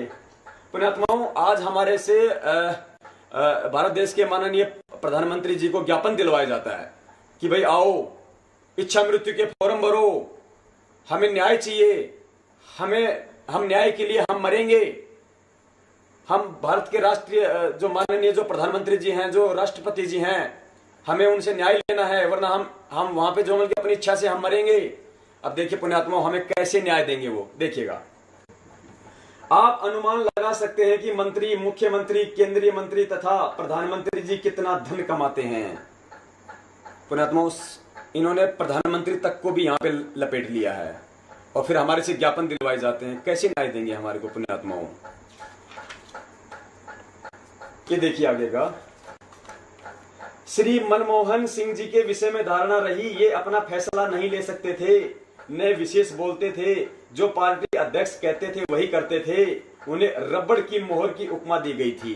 पुण्यात्माओं, आज हमारे से भारत देश के माननीय प्रधानमंत्री जी को ज्ञापन दिलवाया जाता है कि भाई आओ, इच्छा मृत्यु के फॉर्म भरो, हमें न्याय चाहिए, हम न्याय के लिए हम मरेंगे। हम भारत के राष्ट्रीय जो माननीय जो प्रधानमंत्री जी हैं, जो राष्ट्रपति जी हैं, हमें उनसे न्याय लेना है, वरना हम वहां पे जो अपनी इच्छा से हम मरेंगे। अब देखिए पुण्यात्मा हमें कैसे न्याय देंगे वो देखिएगा। आप अनुमान लगा सकते हैं कि मंत्री, मुख्यमंत्री, केंद्रीय मंत्री तथा प्रधानमंत्री जी कितना धन कमाते हैं। पुण्यात्मा इन्होंने प्रधानमंत्री तक को भी यहाँ पे लपेट लिया है और फिर हमारे से ज्ञापन दिलवाए जाते हैं। कैसे न्याय देंगे हमारे को पुण्यात्माओं। ये देखिए आगे का, श्री मनमोहन सिंह जी के विषय में धारणा रही, ये अपना फैसला नहीं ले सकते थे, न विशेष बोलते थे, जो पार्टी अध्यक्ष कहते थे वही करते थे, उन्हें रबड़ की मोहर की उपमा दी गई थी।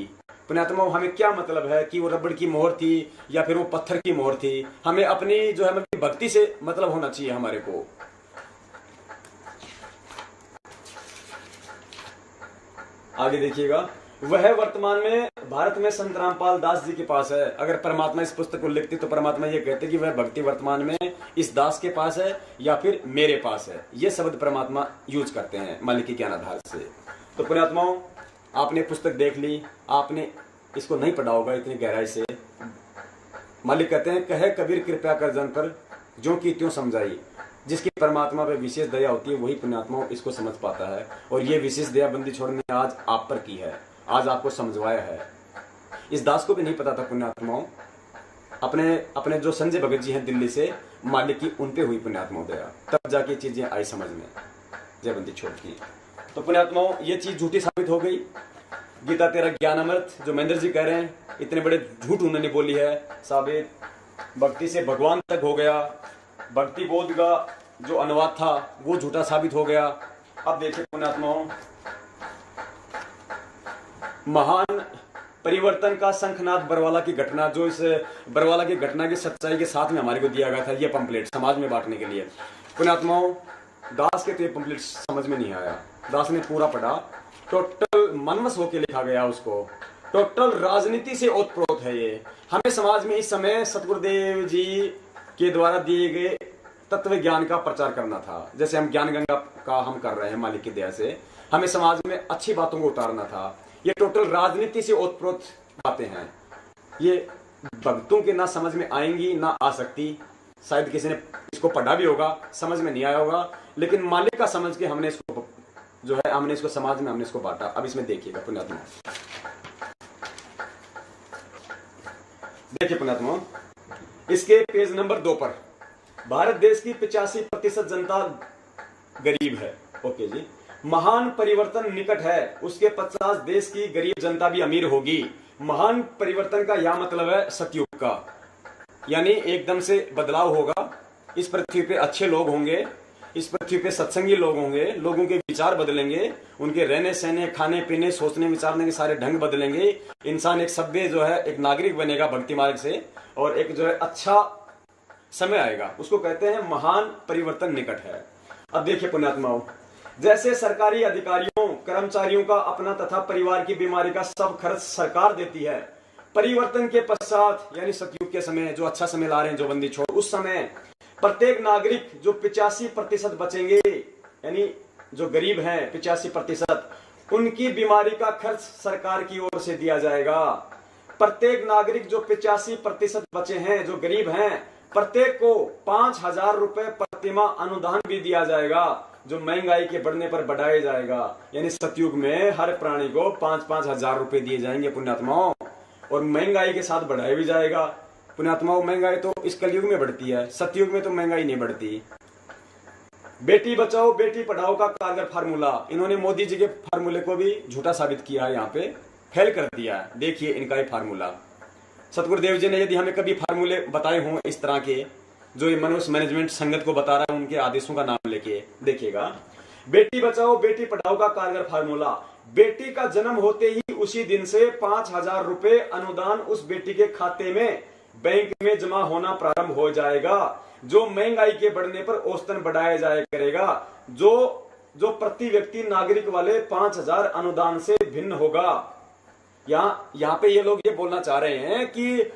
पुण्यात्मा हमें क्या मतलब है कि वो रबड़ की मोहर थी या फिर वो पत्थर की मोहर थी। हमें अपनी जो है मतलब भक्ति से मतलब होना चाहिए हमारे को। आगे देखिएगा, वह वर्तमान में भारत में संत रामपाल दास जी के पास है। अगर परमात्मा इस पुस्तक को लिखते तो परमात्मा ये कहते कि वह भक्ति वर्तमान में इस दास के पास है या फिर मेरे पास है। ये शब्द परमात्मा यूज करते हैं मालिक के ज्ञान आधार से। तो पुण्यात्माओं आपने पुस्तक देख ली, आपने इसको नहीं पढ़ा होगा इतनी गहराई से। मालिक कहते हैं, कहे कबीर कृपया कर जन पर, जो की त्यों समझाई। जिसकी परमात्मा पे विशेष दया होती है वही पुण्यात्मा इसको समझ पाता है। और ये विशेष दया बंदी छोड़ने आज आप पर की है, आज आपको समझवाया है। इस दास को भी नहीं पता था पुण्यात्माओं, अपने जो संजय भगत जी हैं दिल्ली से, मालिक की उन पे हुई पुण्यात्माओं दया, तब जाके चीजें आई समझ में, जय बंदी छोड़ की। तो पुण्यात्माओं ये चीज झूठी साबित हो गई। गीता तेरा ज्ञान अमृत जो महेंद्र जी कह रहे हैं, इतने बड़े झूठ उन्होंने बोली है साबित। भक्ति से भगवान तक हो गया, भक्ति बोध का जो अनुवाद था वो झूठा साबित हो गया। अब देखिए पुण्यात्माओं, महान परिवर्तन का शंखनाद बरवाला की घटना, जो इस बरवाला की घटना की सच्चाई के साथ में हमारे को दिया गया था, ये पंपलेट समाज में बांटने के लिए। पुण्यात्माओं दास के तो ये पंपलेट समझ में नहीं आया, दास ने पूरा पढ़ा, टोटल मनवश होकर लिखा गया उसको, टोटल राजनीति से ओतप्रोत है ये। हमें समाज में इस समय सतगुरुदेव जी के द्वारा दिए गए तत्व ज्ञान का प्रचार करना था, जैसे हम ज्ञान गंगा का हम कर रहे हैं मालिक की दया से। हमें समाज में अच्छी बातों को उतारना था। ये टोटल राजनीति से ओतप्रोत बातें हैं, ये भक्तों के ना समझ में आएंगी ना आ सकती। शायद किसी ने इसको पढ़ा भी होगा, समझ में नहीं आया होगा, लेकिन मालिक का समझ के हमने इसको जो है हमने इसको समाज में हमने इसको बांटा। अब इसमें देखिएगा पुण्यात्मा, देखिए पुण्यात्मा इसके पेज नंबर 2 पर, भारत देश की 85% जनता गरीब है। ओके जी, महान परिवर्तन निकट है, उसके 50 देश की गरीब जनता भी अमीर होगी। महान परिवर्तन का यह मतलब है सतयुग का, यानी एकदम से बदलाव होगा। इस पृथ्वी पे अच्छे लोग होंगे, इस पृथ्वी पे सत्संगी लोग होंगे, लोगों के विचार बदलेंगे, उनके रहने सहने, खाने पीने, सोचने विचारने के सारे ढंग बदलेंगे। इंसान एक सभ्य जो है एक नागरिक बनेगा भक्ति मार्ग से, और एक जो है अच्छा समय आएगा, उसको कहते हैं महान परिवर्तन निकट है। अब देखिए पुण्यात्माओं, जैसे सरकारी अधिकारियों कर्मचारियों का अपना तथा परिवार की बीमारी का सब खर्च सरकार देती है, परिवर्तन के पश्चात यानी सतयुग के समय, जो अच्छा समय ला रहे हैं जो बंदी छोड़, उस समय प्रत्येक नागरिक जो 85% बचेंगे, यानी जो गरीब हैं 85%, उनकी बीमारी का खर्च सरकार की ओर से दिया जाएगा। प्रत्येक नागरिक जो 85% बचे हैं, जो गरीब हैं, प्रत्येक को 5,000 रुपए प्रतिमाह अनुदान भी दिया जाएगा, जो महंगाई के बढ़ने पर बढ़ाया जाएगा। यानी सतयुग में हर प्राणी को 5-5 हजार रुपए दिए जाएंगे पुण्यात्माओं, और महंगाई के साथ बढ़ाया भी जाएगा। पुण्यात्माओं महंगाई तो इस कलयुग में बढ़ती है, सतयुग में तो महंगाई नहीं बढ़ती। बेटी बचाओ बेटी पढ़ाओ का कारगर फार्मूला, इन्होंने मोदी जी के फार्मूले को भी झूठा साबित किया है, यहाँ पे फेल कर दिया है। देखिए इनका ये फार्मूला, सतगुरुदेव जी ने यदि हमें कभी फार्मूले बताए हों इस तरह के, जो ये मनुष्य मैनेजमेंट संगत को बता रहा है, उनके आदेशों का नाम लेके देखिएगा। बेटी बचाओ बेटी पढ़ाओ का कारगर फार्मूला, बेटी का जन्म होते ही उसी दिन से 5,000 रुपए अनुदान उस बेटी के खाते में बैंक में जमा होना प्रारंभ हो जाएगा, जो महंगाई के बढ़ने पर औसतन बढ़ाया जाया करेगा, जो प्रति व्यक्ति नागरिक वाले 5,000 अनुदान से भिन्न होगा। यहाँ पे ये लोग ये बोलना चाह रहे हैं कि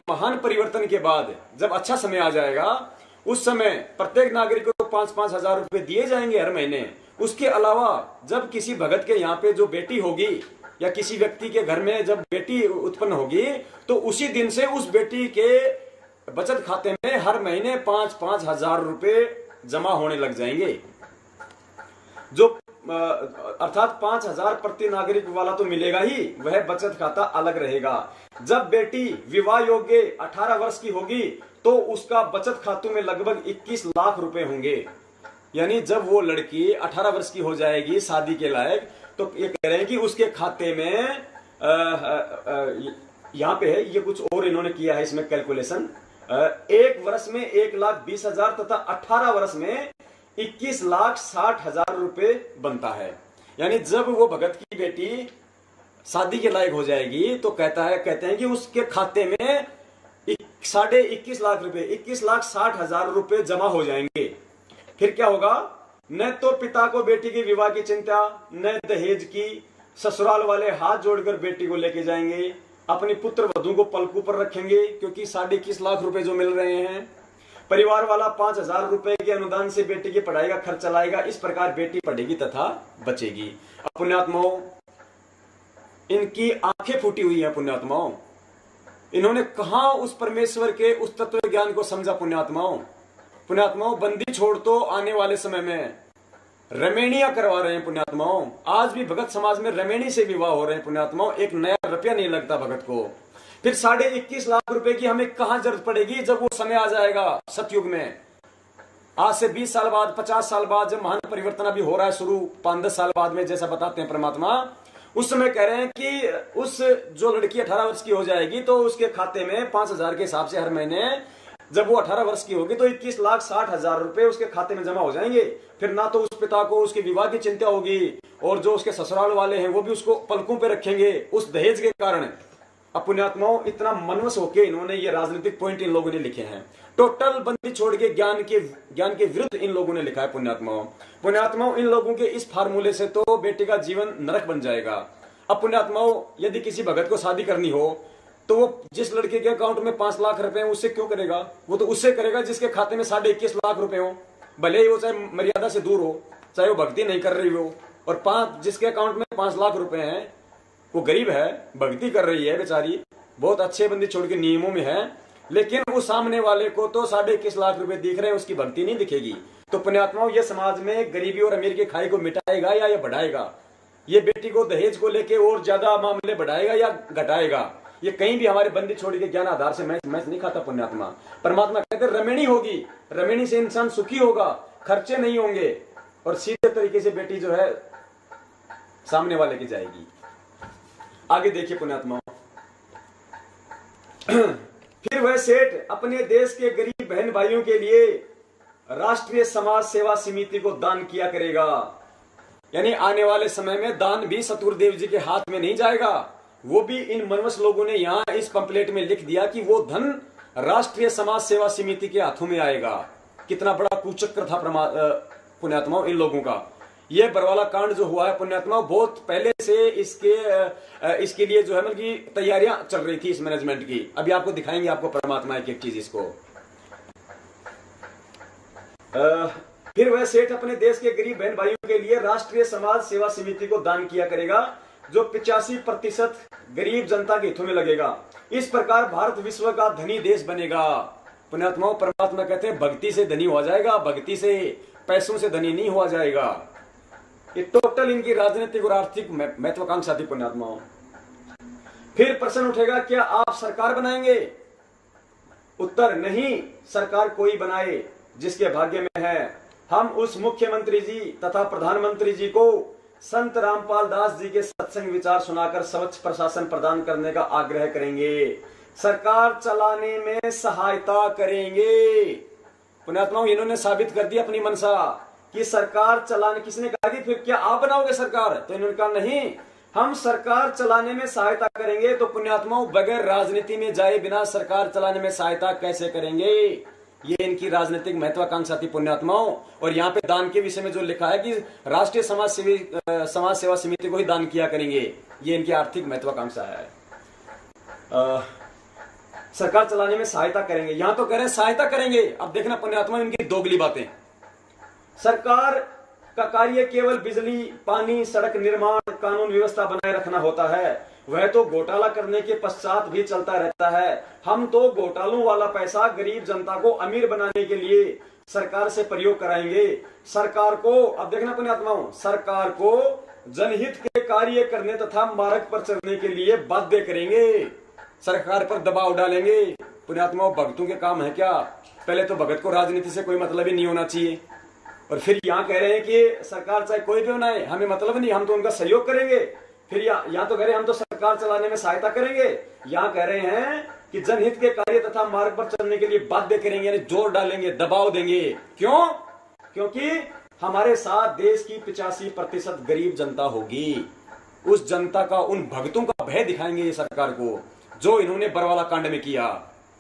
महान परिवर्तन के बाद जब अच्छा समय आ जाएगा, उस समय प्रत्येक नागरिक को 5-5 हजार रुपए दिए जाएंगे हर महीने। उसके अलावा जब किसी भगत के यहाँ पे जो बेटी होगी या किसी व्यक्ति के घर में जब बेटी उत्पन्न होगी, तो उसी दिन से उस बेटी के बचत खाते में हर महीने 5-5 हजार रुपए जमा होने लग जाएंगे, जो अर्थात 5,000 प्रति नागरिक वाला तो मिलेगा ही, वह बचत खाता अलग रहेगा। जब बेटी विवाह योग्य 18 वर्ष की होगी तो उसका बचत खातों में लगभग 21 लाख रुपए होंगे। यानी जब वो लड़की 18 वर्ष की हो जाएगी शादी के लायक, तो ये कह रहे हैं कि उसके खाते में यहाँ पे है ये कुछ और इन्होंने किया है इसमें कैलकुलेशन, 1 वर्ष में 1,20,000 तथा 18 वर्ष में 21,60,000 रुपए बनता है। यानी जब वो भगत की बेटी शादी के लायक हो जाएगी तो कहते हैं कि उसके खाते में 21.5 लाख रुपए, 21,60,000 रुपए जमा हो जाएंगे। फिर क्या होगा, न तो पिता को बेटी के विवाह की चिंता, न दहेज की, ससुराल वाले हाथ जोड़कर बेटी को लेके जाएंगे, अपनी पुत्र वधू को पलकों पर रखेंगे क्योंकि 21.5 लाख रुपए जो मिल रहे हैं, परिवार वाला 5,000 रुपए के अनुदान से बेटी की पढ़ाई का खर्च चलाएगा। इस प्रकार बेटी पढ़ेगी तथा बचेगी। पुण्यात्माओं, इनकी आंखें फूटी हुई हैं। पुण्यात्माओं, इन्होंने कहां उस परमेश्वर के उस तत्व ज्ञान को समझा। पुण्यात्माओं, बंदी छोड़ तो आने वाले समय में रमेणियां करवा रहे हैं। पुण्यात्माओं, आज भी भगत समाज में रमेणी से विवाह हो रहे हैं। पुण्यात्माओं, 1 नया रुपया नहीं लगता भगत को। फिर 21.5 लाख रुपए की हमें कहां जरूरत पड़ेगी जब वो समय आ जाएगा सतयुग में। आज से 20 साल बाद, 50 साल बाद, जब महान परिवर्तन अभी हो रहा है शुरू 5-10 साल बाद में, जैसा बताते हैं परमात्मा, उस समय कह रहे हैं कि उस जो लड़की 18 वर्ष की हो जाएगी तो उसके खाते में 5,000 के हिसाब से हर महीने, जब वो 18 वर्ष की होगी तो 21,60,000 रुपए उसके खाते में जमा हो जाएंगे। फिर ना तो उस पिता को उसके विवाह की चिंता होगी, और जो उसके ससुराल वाले हैं वो भी उसको पलकों पे रखेंगे उस दहेज के कारण। अब पुण्यात्माओं, इतना मनवस होके इन्होंने ये राजनीतिक पॉइंट इन लोगों ने लिखे हैं। टोटल बंदी छोड़ के ज्ञान के विरुद्ध इन लोगों ने लिखा है। पुण्यात्माओं, इन लोगों के इस फार्मूले से तो बेटे का जीवन नरक बन जाएगा। अब पुण्यात्माओं, यदि किसी भगत को शादी करनी हो तो वो जिस लड़के के अकाउंट में 5 लाख रुपए हैं उससे क्यों करेगा? वो तो उससे करेगा जिसके खाते में 21.5 लाख रुपए हो, भले ही वो चाहे मर्यादा से दूर हो, चाहे वो भक्ति नहीं कर रही हो। और जिसके अकाउंट में 5 लाख रुपए हैं वो गरीब है, भक्ति कर रही है बेचारी, बहुत अच्छे बंदी छोड़ के नियमों में है, लेकिन वो सामने वाले को तो 21.5 लाख रुपए दिख रहे हैं, उसकी भक्ति नहीं दिखेगी। तो पुण्यात्माओं, ये समाज में गरीबी और अमीर की खाई को मिटाएगा या ये बढ़ाएगा? ये बेटी को दहेज को लेके और ज्यादा मामले बढ़ाएगा या घटाएगा? ये कहीं भी हमारे बंदी छोड़ के ज्ञान आधार से मैच नहीं खाता। पुण्यात्मा, परमात्मा कहते रमणी होगी, रमणी से इंसान सुखी होगा, खर्चे नहीं होंगे, और सीधे तरीके से बेटी जो है सामने वाले की जाएगी। आगे देखिए पुण्यात्माओं, फिर वह सेठ अपने देश के गरीब बहन भाइयों के लिए राष्ट्रीय समाज सेवा समिति को दान किया करेगा। यानी आने वाले समय में दान भी सतगुरुदेव जी के हाथ में नहीं जाएगा, वो भी इन मनवस लोगों ने यहां इस पंपलेट में लिख दिया कि वो धन राष्ट्रीय समाज सेवा समिति के हाथों में आएगा। कितना बड़ा कुचक्र था पुण्यात्माओं इन लोगों का। ये बरवाला कांड जो हुआ है पुण्यात्माओं, बहुत पहले से इसके लिए जो है मतलब की तैयारियां चल रही थी इस मैनेजमेंट की। अभी आपको दिखाएंगे आपको परमात्मा एक चीज इसको। फिर वह सेठ अपने देश के गरीब बहन भाइयों के लिए राष्ट्रीय समाज सेवा समिति को दान किया करेगा, जो 85% गरीब जनता के हितों में लगेगा। इस प्रकार भारत विश्व का धनी देश बनेगा। पुण्यात्माओं, परमात्मा कहते हैं भक्ति से धनी हो जाएगा, भक्ति से, पैसों से धनी नहीं हुआ जाएगा। ये टोटल इनकी राजनीतिक और आर्थिक महत्वाकांक्षा थी। पुण्यात्माओं, फिर प्रश्न उठेगा, क्या आप सरकार बनाएंगे? उत्तर, नहीं, सरकार कोई बनाए जिसके भाग्य में है हम उस मुख्यमंत्री जी तथा प्रधानमंत्री जी को संत रामपाल दास जी के सत्संग विचार सुनाकर स्वच्छ प्रशासन प्रदान करने का आग्रह करेंगे, सरकार चलाने में सहायता करेंगे। पुण्यात्माओं, इन्होंने साबित कर दी अपनी मनसा कि सरकार चलाने, किसने कहा कि फिर क्या आप बनाओगे सरकार, तो इन्होंने कहा नहीं, हम सरकार चलाने में सहायता करेंगे। तो पुण्यात्माओं, बगैर राजनीति में जाए बिना सरकार चलाने में सहायता कैसे करेंगे, ये इनकी राजनीतिक महत्वाकांक्षा थी पुण्यात्माओं। और यहाँ पे दान के विषय में जो लिखा है कि राष्ट्रीय समाज सेवा समिति को ही दान किया करेंगे, ये इनकी आर्थिक महत्वाकांक्षा है। सरकार चलाने में सहायता करेंगे, यहां तो कह रहे हैं सहायता करेंगे। अब देखना पुण्यात्मा, इनकी दोगली बातें। सरकार का कार्य केवल बिजली, पानी, सड़क निर्माण, कानून व्यवस्था बनाए रखना होता है, वह तो घोटाला करने के पश्चात भी चलता रहता है। हम तो घोटालों वाला पैसा गरीब जनता को अमीर बनाने के लिए सरकार से प्रयोग कराएंगे। सरकार को, अब देखना पुण्यात्माओं, सरकार को जनहित के कार्य करने तथा मार्ग पर चलने के लिए बाध्य करेंगे, सरकार पर दबाव डालेंगे। पुण्यात्माओं, भक्तों के काम है क्या? पहले तो भगत को राजनीति से कोई मतलब ही नहीं होना चाहिए, और फिर यहाँ कह रहे हैं कि सरकार चाहे कोई भी बनाए, हमें मतलब नहीं, हम तो उनका सहयोग करेंगे। फिर यहाँ तो कह रहे हैं हम तो सरकार चलाने में सहायता करेंगे, यहाँ कह रहे हैं कि जनहित के कार्य तथा मार्ग पर चलने के लिए बाध्य करेंगे, यानी जोर डालेंगे, दबाव देंगे। क्यों? क्योंकि हमारे साथ देश की 85% गरीब जनता होगी। उस जनता का, उन भक्तों का भय दिखाएंगे ये सरकार को, जो इन्होंने बरवाला कांड में किया।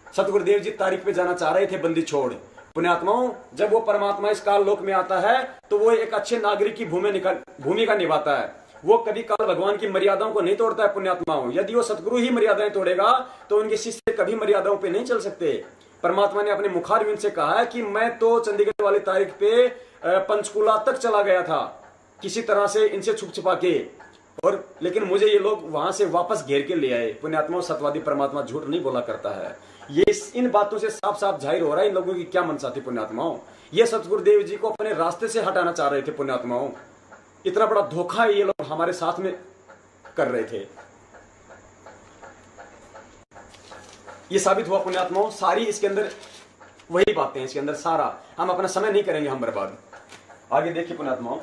सतगुरुदेव जी तारीख पे जाना चाह रहे थे बंदी छोड़। पुण्यात्माओं, जब वो परमात्मा इस काल लोक में आता है तो वो एक अच्छे नागरिक की भूमिका निभाता है। वो कभी काल भगवान की मर्यादाओं को नहीं तोड़ता है पुण्यात्माओं। यदि वो सतगुरु ही मर्यादाएं तोड़ेगा तो उनके शिष्य कभी मर्यादाओं पे नहीं चल सकते। परमात्मा ने अपने मुखारविंद से कहा है कि मैं तो चंडीगढ़ वाली तारीख पे पंचकुला तक चला गया था किसी तरह से इनसे छुप छुपा के, और लेकिन मुझे ये लोग वहां से वापस घेर के ले आए। पुण्यात्माओं, सत्यवादी परमात्मा झूठ नहीं बोला करता है। ये इन बातों से साफ साफ जाहिर हो रहा है इन लोगों की क्या मनसा थी पुण्यात्माओं। ये सतगुरुदेव जी को अपने रास्ते से हटाना चाह रहे थे पुण्यात्माओं। इतना बड़ा धोखा ये लोग हमारे साथ में कर रहे थे। ये साबित हुआ पुण्यात्माओं, सारी इसके अंदर वही बातें हैं, इसके अंदर सारा। हम अपना समय नहीं करेंगे हम बर्बाद। आगे देखिए पुण्यात्माओं,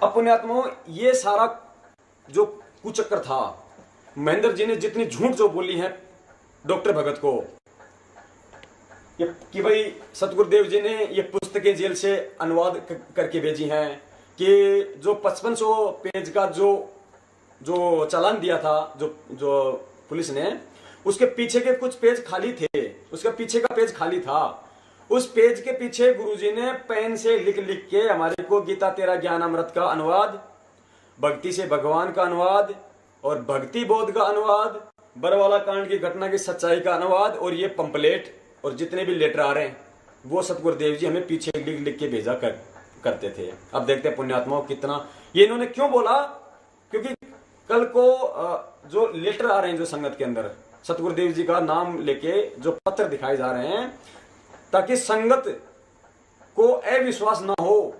अब पुण्यात्माओं, ये सारा जो कुचक्कर था, महेंद्र जी ने जितनी झूठ जो बोली है डॉक्टर भगत को, कि भाई सतगुरुदेव जी ने ये पुस्तकें जेल से अनुवाद करके भेजी हैं, कि जो 5500 पेज का जो चालान दिया था जो पुलिस ने, उसके पीछे के कुछ पेज खाली थे, उसके पीछे का पेज खाली था। उस पेज के पीछे गुरुजी ने पेन से लिख लिख के हमारे को गीता तेरा ज्ञान अमृत का अनुवाद, भक्ति से भगवान का अनुवाद, और भक्ति बोध का अनुवाद, बरवाला कांड की घटना की सच्चाई का अनुवाद, और ये पंपलेट और जितने भी लेटर आ रहे हैं वो सतगुरुदेव जी हमें पीछे लिख लिख के भेजा करते थे। अब देखते हैं पुण्यात्माओं कितना ये इन्होंने क्यों बोला, क्योंकि कल को जो लेटर आ रहे हैं जो संगत के अंदर सतगुरुदेव जी का नाम लेके जो पत्र दिखाए जा रहे हैं, ताकि संगत को अविश्वास ना हो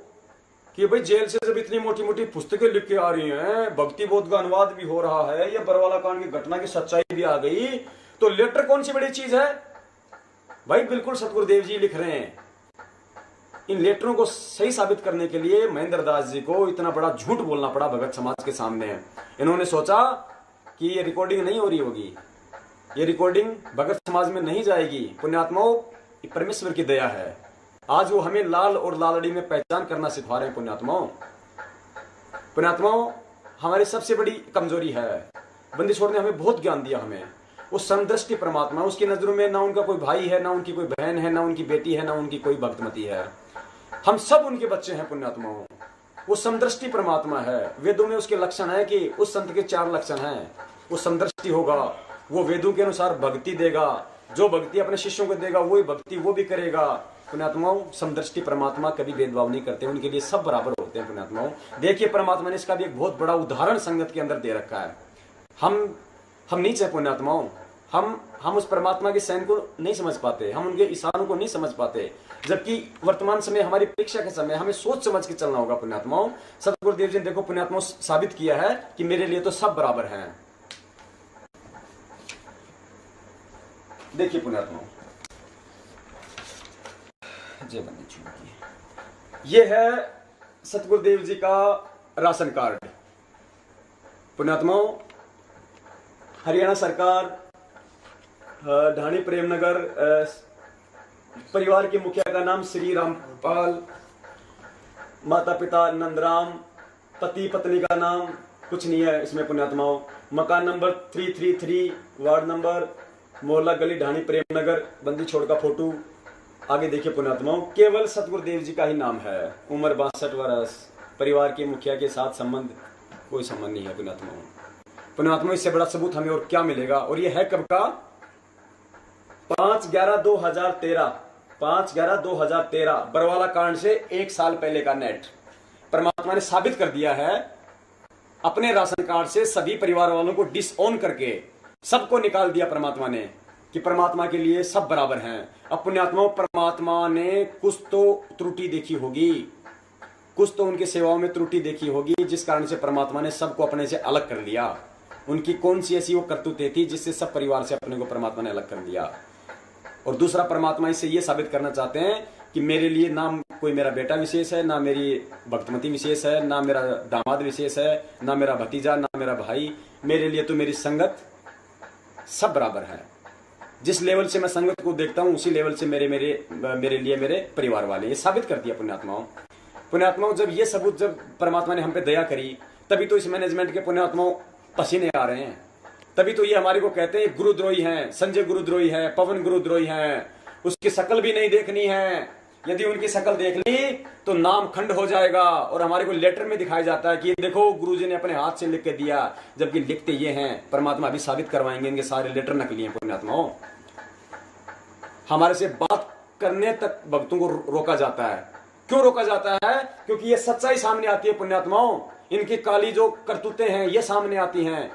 कि भाई जेल से जब इतनी मोटी मोटी पुस्तकें लिख के आ रही हैं, भक्ति बोध का अनुवाद भी हो रहा है, ये बरवाला कांड की घटना की सच्चाई भी आ गई, तो लेटर कौन सी बड़ी चीज है भाई? बिल्कुल सतगुरुदेव जी लिख रहे हैं। इन लेटरों को सही साबित करने के लिए महेंद्र दास जी को इतना बड़ा झूठ बोलना पड़ा भगत समाज के सामने। इन्होंने सोचा कि ये रिकॉर्डिंग नहीं हो रही होगी, ये रिकॉर्डिंग भगत समाज में नहीं जाएगी। पुण्यात्माओं, परमेश्वर की दया है, आज वो हमें लाल और लालड़ी में पहचान करना सिखा रहे हैं पुण्यात्माओं। पुण्यात्माओं, हमारी सबसे बड़ी कमजोरी है, बंदी छोड़ ने हमें बहुत ज्ञान दिया हमें। वो समदृष्टि परमात्मा, उसकी नजरों में ना उनका कोई भाई है, ना उनकी कोई बहन है, ना उनकी बेटी है, ना उनकी कोई भक्तमती है। हम सब उनके बच्चे हैं पुण्यात्माओं। वो समदृष्टि परमात्मा है। वेदों में उसके लक्षण है कि उस संत के 4 लक्षण हैं। वो समदृष्टि होगा, वो वेदों के अनुसार भक्ति देगा, जो भक्ति अपने शिष्यों को देगा वही भक्ति वो भी करेगा। पुण्यात्माओं, समदृष्टि परमात्मा कभी भेदभाव नहीं करते, उनके लिए सब बराबर होते हैं पुण्यात्माओं। देखिए परमात्मा ने इसका भी एक बहुत बड़ा उदाहरण संगत के अंदर दे रखा है। हम नीच है पुण्यात्माओं, हम उस परमात्मा के सैन को नहीं समझ पाते, हम उनके इशारों को नहीं समझ पाते, जबकि वर्तमान समय हमारी परीक्षा के समय हमें सोच समझ के चलना होगा पुण्यात्माओं। सतगुरुदेव जी ने देखो पुण्यात्माओं साबित किया है कि मेरे लिए तो सब बराबर हैं। देखिए पुण्यात्माओं, जय बंदी छोड़ की। ये है सतगुरुदेव जी का राशन कार्ड। पुण्यात्माओं, हरियाणा सरकार ढाणी प्रेमनगर, परिवार के मुखिया का नाम श्री रामपाल, माता पिता नंदराम, पति पत्नी का नाम कुछ नहीं है इसमें पुण्यात्माओं। मकान नंबर 333, वार्ड नंबर, मोहल्ला गली, ढाणी प्रेमनगर, बंदी छोड़ का फोटो। आगे देखिए पुण्यात्माओं, केवल सतगुरुदेव जी का ही नाम है। उम्र 62 वर्ष, परिवार के मुखिया के साथ संबंध कोई संबंध नहीं है पुण्यात्माओं। पुण्यात्माओं, इससे बड़ा सबूत हमें और क्या मिलेगा? और ये है कब का? 5/11/2013, 5/11/2013 बरवाला कांड से 1 साल पहले का नेट। परमात्मा ने साबित कर दिया है अपने राशन कार्ड से सभी परिवार वालों को डिसऑन करके सबको निकाल दिया परमात्मा ने कि परमात्मा के लिए सब बराबर हैं। अब पुण्यात्माओं, परमात्मा ने कुछ तो त्रुटि देखी होगी, कुछ तो उनकी सेवाओं में त्रुटि देखी होगी, जिस कारण से परमात्मा ने सबको अपने से अलग कर लिया। उनकी कौन सी ऐसी वो करतूतें थी जिससे सब परिवार से अपने को परमात्मा ने अलग कर दिया। और दूसरा, परमात्मा इससे ये साबित करना चाहते हैं कि मेरे लिए ना कोई मेरा बेटा विशेष है, ना मेरी भक्तमती विशेष है, ना मेरा दामाद विशेष है, ना मेरा भतीजा, ना मेरा भाई। मेरे लिए तो मेरी संगत सब बराबर है। जिस लेवल से मैं संगत को देखता हूं उसी लेवल से मेरे लिए मेरे परिवार वाले। ये साबित कर दिया पुण्यात्माओं। पुण्यात्माओं, जब ये सबूत जब परमात्मा ने हम पे दया करी, तभी तो इस मैनेजमेंट के पुण्यात्माओं पसीने आ रहे हैं। तभी तो ये हमारे को कहते हैं गुरुद्रोही हैं, संजय गुरुद्रोही है, पवन गुरुद्रोही है। उसकी शक्ल भी नहीं देखनी है, यदि उनकी शक्ल देख ली तो नाम खंड हो जाएगा। और हमारे को लेटर में दिखाया जाता है कि ये देखो गुरुजी ने अपने हाथ से लिख के दिया, जबकि लिखते ये हैं। परमात्मा अभी साबित करवाएंगे इनके सारे लेटर नकली हैं पुण्यात्माओं। हमारे से बात करने तक भक्तों को रोका जाता है। क्यों रोका जाता है? क्योंकि ये सच्चाई सामने आती है पुण्यात्माओं। इनकी काली जो करतूतें हैं ये सामने आती हैं।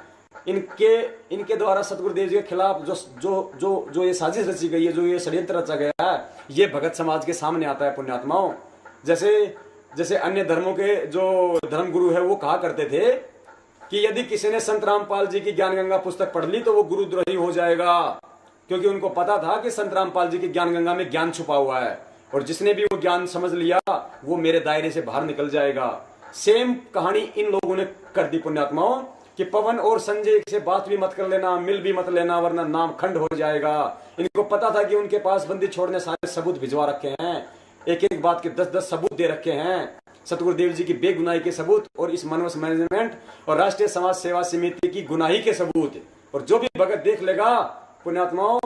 इनके द्वारा सतगुरुदेव जी के खिलाफ जो ये साजिश रची गई है, जो ये षड्यंत्र रचा गया है, ये भगत समाज के सामने आता है पुण्यात्माओं। जैसे अन्य धर्मों के जो धर्म गुरु है वो कहा करते थे कि यदि किसी ने संत रामपाल जी की ज्ञान गंगा पुस्तक पढ़ ली तो वो गुरुद्रोही हो जाएगा, क्योंकि उनको पता था कि संत रामपाल जी की ज्ञान गंगा में ज्ञान छुपा हुआ है, और जिसने भी वो ज्ञान समझ लिया वो मेरे दायरे से बाहर निकल जाएगा। सेम कहानी इन लोगों ने कर दी पुण्यात्माओं कि पवन और संजय से बात भी मत कर लेना, मिल भी मत लेना, वरना नाम खंड हो जाएगा। इनको पता था कि उनके पास बंदी छोड़ने सारे सबूत भिजवा रखे हैं, एक एक बात के 10-10 सबूत दे रखे हैं, सतगुरुदेव जी की बेगुनाही के सबूत और इस मनवस मैनेजमेंट और राष्ट्रीय समाज सेवा समिति की गुनाही के सबूत। और जो भी भगत देख लेगा पुण्यात्माओं,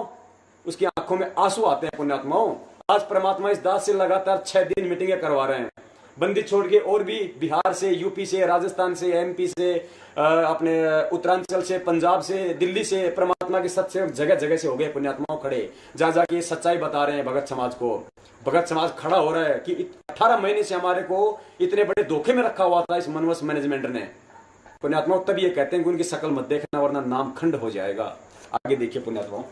उसकी आंखों में आंसू आते हैं पुण्यात्माओं। आज परमात्मा इस दास से लगातार 6 दिन मीटिंगें करवा रहे हैं। बंदी छोड़ के और भी बिहार से, यूपी से, राजस्थान से, एमपी से, अपने उत्तरांचल से, पंजाब से, दिल्ली से परमात्मा के सत्य जगह जगह से हो गए पुण्यात्माओं खड़े। जा जाके सच्चाई बता रहे हैं भगत समाज को। भगत समाज खड़ा हो रहा है कि 18 महीने से हमारे को इतने बड़े धोखे में रखा हुआ था इस मनवस मैनेजमेंट ने। पुण्यात्माओं, तब ये कहते हैं कि उनकी शकल मत देखना वरना नाम खंड हो जाएगा। आगे देखिए पुण्यात्माओं।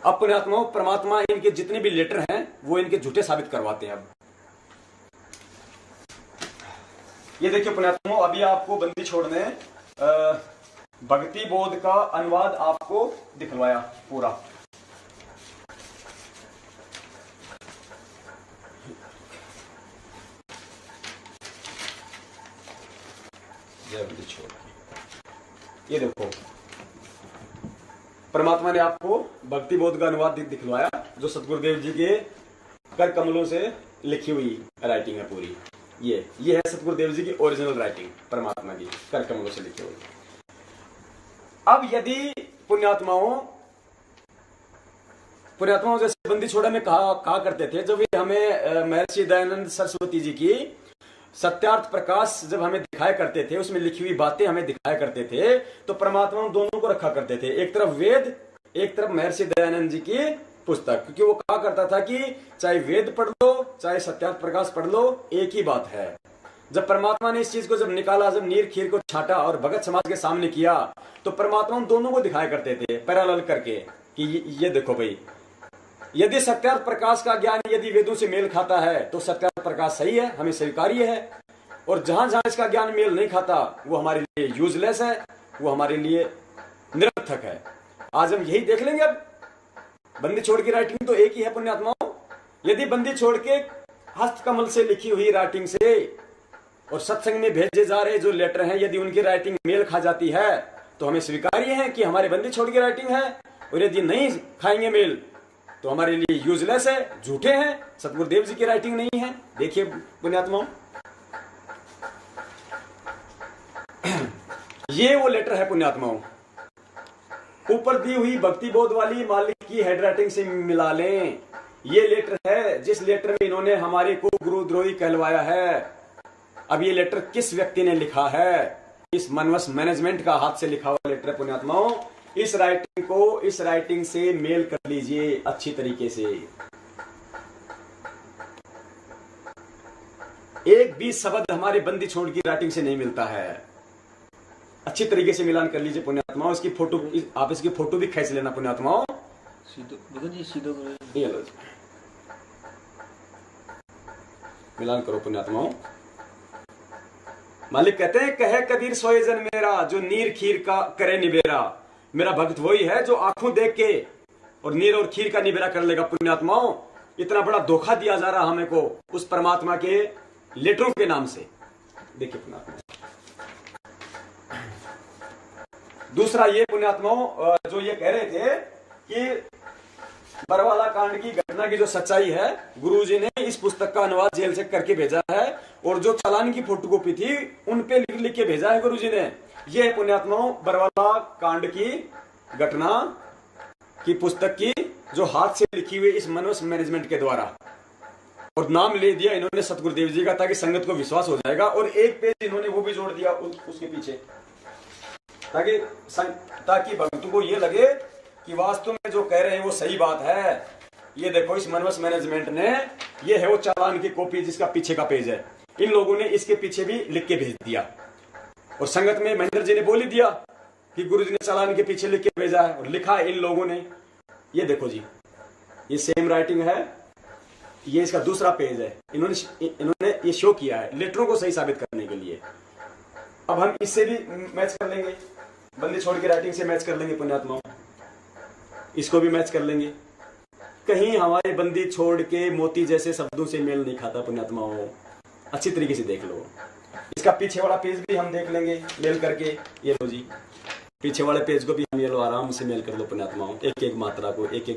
अब पुण्यात्माओं, परमात्मा इनके जितने भी लेटर हैं वो इनके झूठे साबित करवाते हैं। अब ये देखिए पुण्यात्माओं, अभी आपको बंदी छोड़ने भक्ति बोध का अनुवाद आपको दिखवाया पूरा। जय बंदी छोड़। ये देखो, परमात्मा ने आपको भक्ति बोध का अनुवाद दिखवाया, जो सतगुरुदेव जी के कर कमलों से लिखी हुई राइटिंग है पूरी। ये है सतगुरुदेव जी की ओरिजिनल राइटिंग, परमात्मा की कर कमलों से लिखी हुई। अब यदि पुण्यात्माओं जैसे बंदी छोड़ा में कहा करते थे, जब ये हमें महर्षि दयानंद सरस्वती जी की सत्यार्थ प्रकाश जब हमें दिखाया करते थे, उसमें लिखी हुई बातें हमें दिखाया करते थे, तो परमात्मा दोनों को रखा करते थे, एक तरफ वेद, एक तरफ महर्षि दयानंद जी की पुस्तक। क्योंकि वो कहा करता था कि चाहे वेद पढ़ लो चाहे सत्यार्थ प्रकाश पढ़ लो, एक ही बात है। जब परमात्मा ने इस चीज को जब निकाला, जब नीर खीर को छाटा और भगत समाज के सामने किया, तो परमात्मा दोनों को दिखाया करते थे पैरेलल करके कि ये देखो भाई, यदि सत्यार्थ प्रकाश का ज्ञान यदि वेदों से मेल खाता है तो सत्यार्थ प्रकाश सही है, हमें स्वीकार्य है, और जहां जहां इसका ज्ञान मेल नहीं खाता वो हमारे लिए यूजलेस है, वो हमारे लिए निरर्थक है। आज हम यही देख लेंगे। अब बंदी छोड़ की राइटिंग तो एक ही है पुण्यात्माओं। यदि बंदी छोड़ के हस्तकमल से लिखी हुई राइटिंग से और सत्संग में भेजे जा रहे जो लेटर हैं, यदि उनकी राइटिंग मेल खा जाती है तो हमें स्वीकार्य है कि हमारे बंदी छोड़ की राइटिंग है, और यदि नहीं खाएंगे मेल तो हमारे लिए यूजलेस है, झूठे हैं, सतगुरुदेव जी की राइटिंग नहीं है। देखिए पुण्यात्माओं, ये वो लेटर है पुण्यात्माओं, ऊपर दी हुई भक्ति बोध वाली मालिक की हैंडराइटिंग से मिला लें। ये लेटर है जिस लेटर में इन्होंने हमारे को गुरुद्रोही कहलवाया है। अब ये लेटर किस व्यक्ति ने लिखा है? इस मनवस मैनेजमेंट का हाथ से लिखा हुआ लेटर है पुण्यात्माओं। इस राइटिंग से मेल कर लीजिए अच्छी तरीके से। एक भी शब्द हमारे बंदी छोड़ की राइटिंग से नहीं मिलता है। अच्छी तरीके से मिलान कर लीजिए पुण्यात्माओं। इसकी फोटो, आप इसकी फोटो भी खींच लेना पुण्यात्माओं। मिलान करो पुण्यात्माओं। मालिक कहते हैं, कहे कबीर सोए जन मेरा, जो नीर खीर का करे निबेरा। मेरा भक्त वही है जो आंखों देख के और नीर और खीर का निबेरा कर लेगा पुण्यात्माओं। इतना बड़ा धोखा दिया जा रहा हमें को उस परमात्मा के लेटरों के नाम से। देखिए पुण्यात्मा, दूसरा ये पुण्यात्माओं जो ये कह रहे थे कि बरवाला कांड की घटना की जो सच्चाई है, गुरुजी ने इस पुस्तक का अनुवाद जेल से करके भेजा है, और जो चालान की फोटोकॉपी थी उन पे लिख के भेजा है गुरुजी ने। ये पुण्यात्माओं बरवाला कांड की घटना की पुस्तक की जो हाथ से लिखी हुई इस मनोज मैनेजमेंट के द्वारा, और नाम ले दिया इन्होंने सतगुरुदेव जी का, ताकि संगत को विश्वास हो जाएगा। और एक पेज इन्होंने वो भी जोड़ दिया उसके पीछे, ताकि भक्तों को ये लगे कि वास्तव में जो कह रहे हैं वो सही बात है। ये देखो इस मनवस मैनेजमेंट ने, ये है वो चालान की कॉपी जिसका पीछे का पेज है, इन लोगों ने इसके पीछे भी लिख के भेज दिया। और संगत में महेंद्र जी ने बोल ही दिया कि गुरुजी ने चालान के पीछे लिख के भेजा है, और लिखा है इन लोगों ने। ये देखो जी, ये सेम राइटिंग है, ये इसका दूसरा पेज है। इन्होंने ये शो किया है लेटरों को सही साबित करने के लिए। अब हम इससे भी मैच कर लेंगे, बंदी छोड़ के राइटिंग से मैच कर लेंगे पुण्यात्माओं, इसको भी मैच कर लेंगे। कहीं हमारे बंदी छोड़ के मोती जैसे शब्दों से मेल नहीं खाता पुण्यात्माओं। अच्छी तरीके से देख लो। इसका पीछे वाला पेज भी हम देख लेंगे मेल करके। ये लो जी, पीछे वाले पेज को भी हम ये लो आराम से मेल कर लो पुण्यात्माओं। एक एक मात्रा को, एक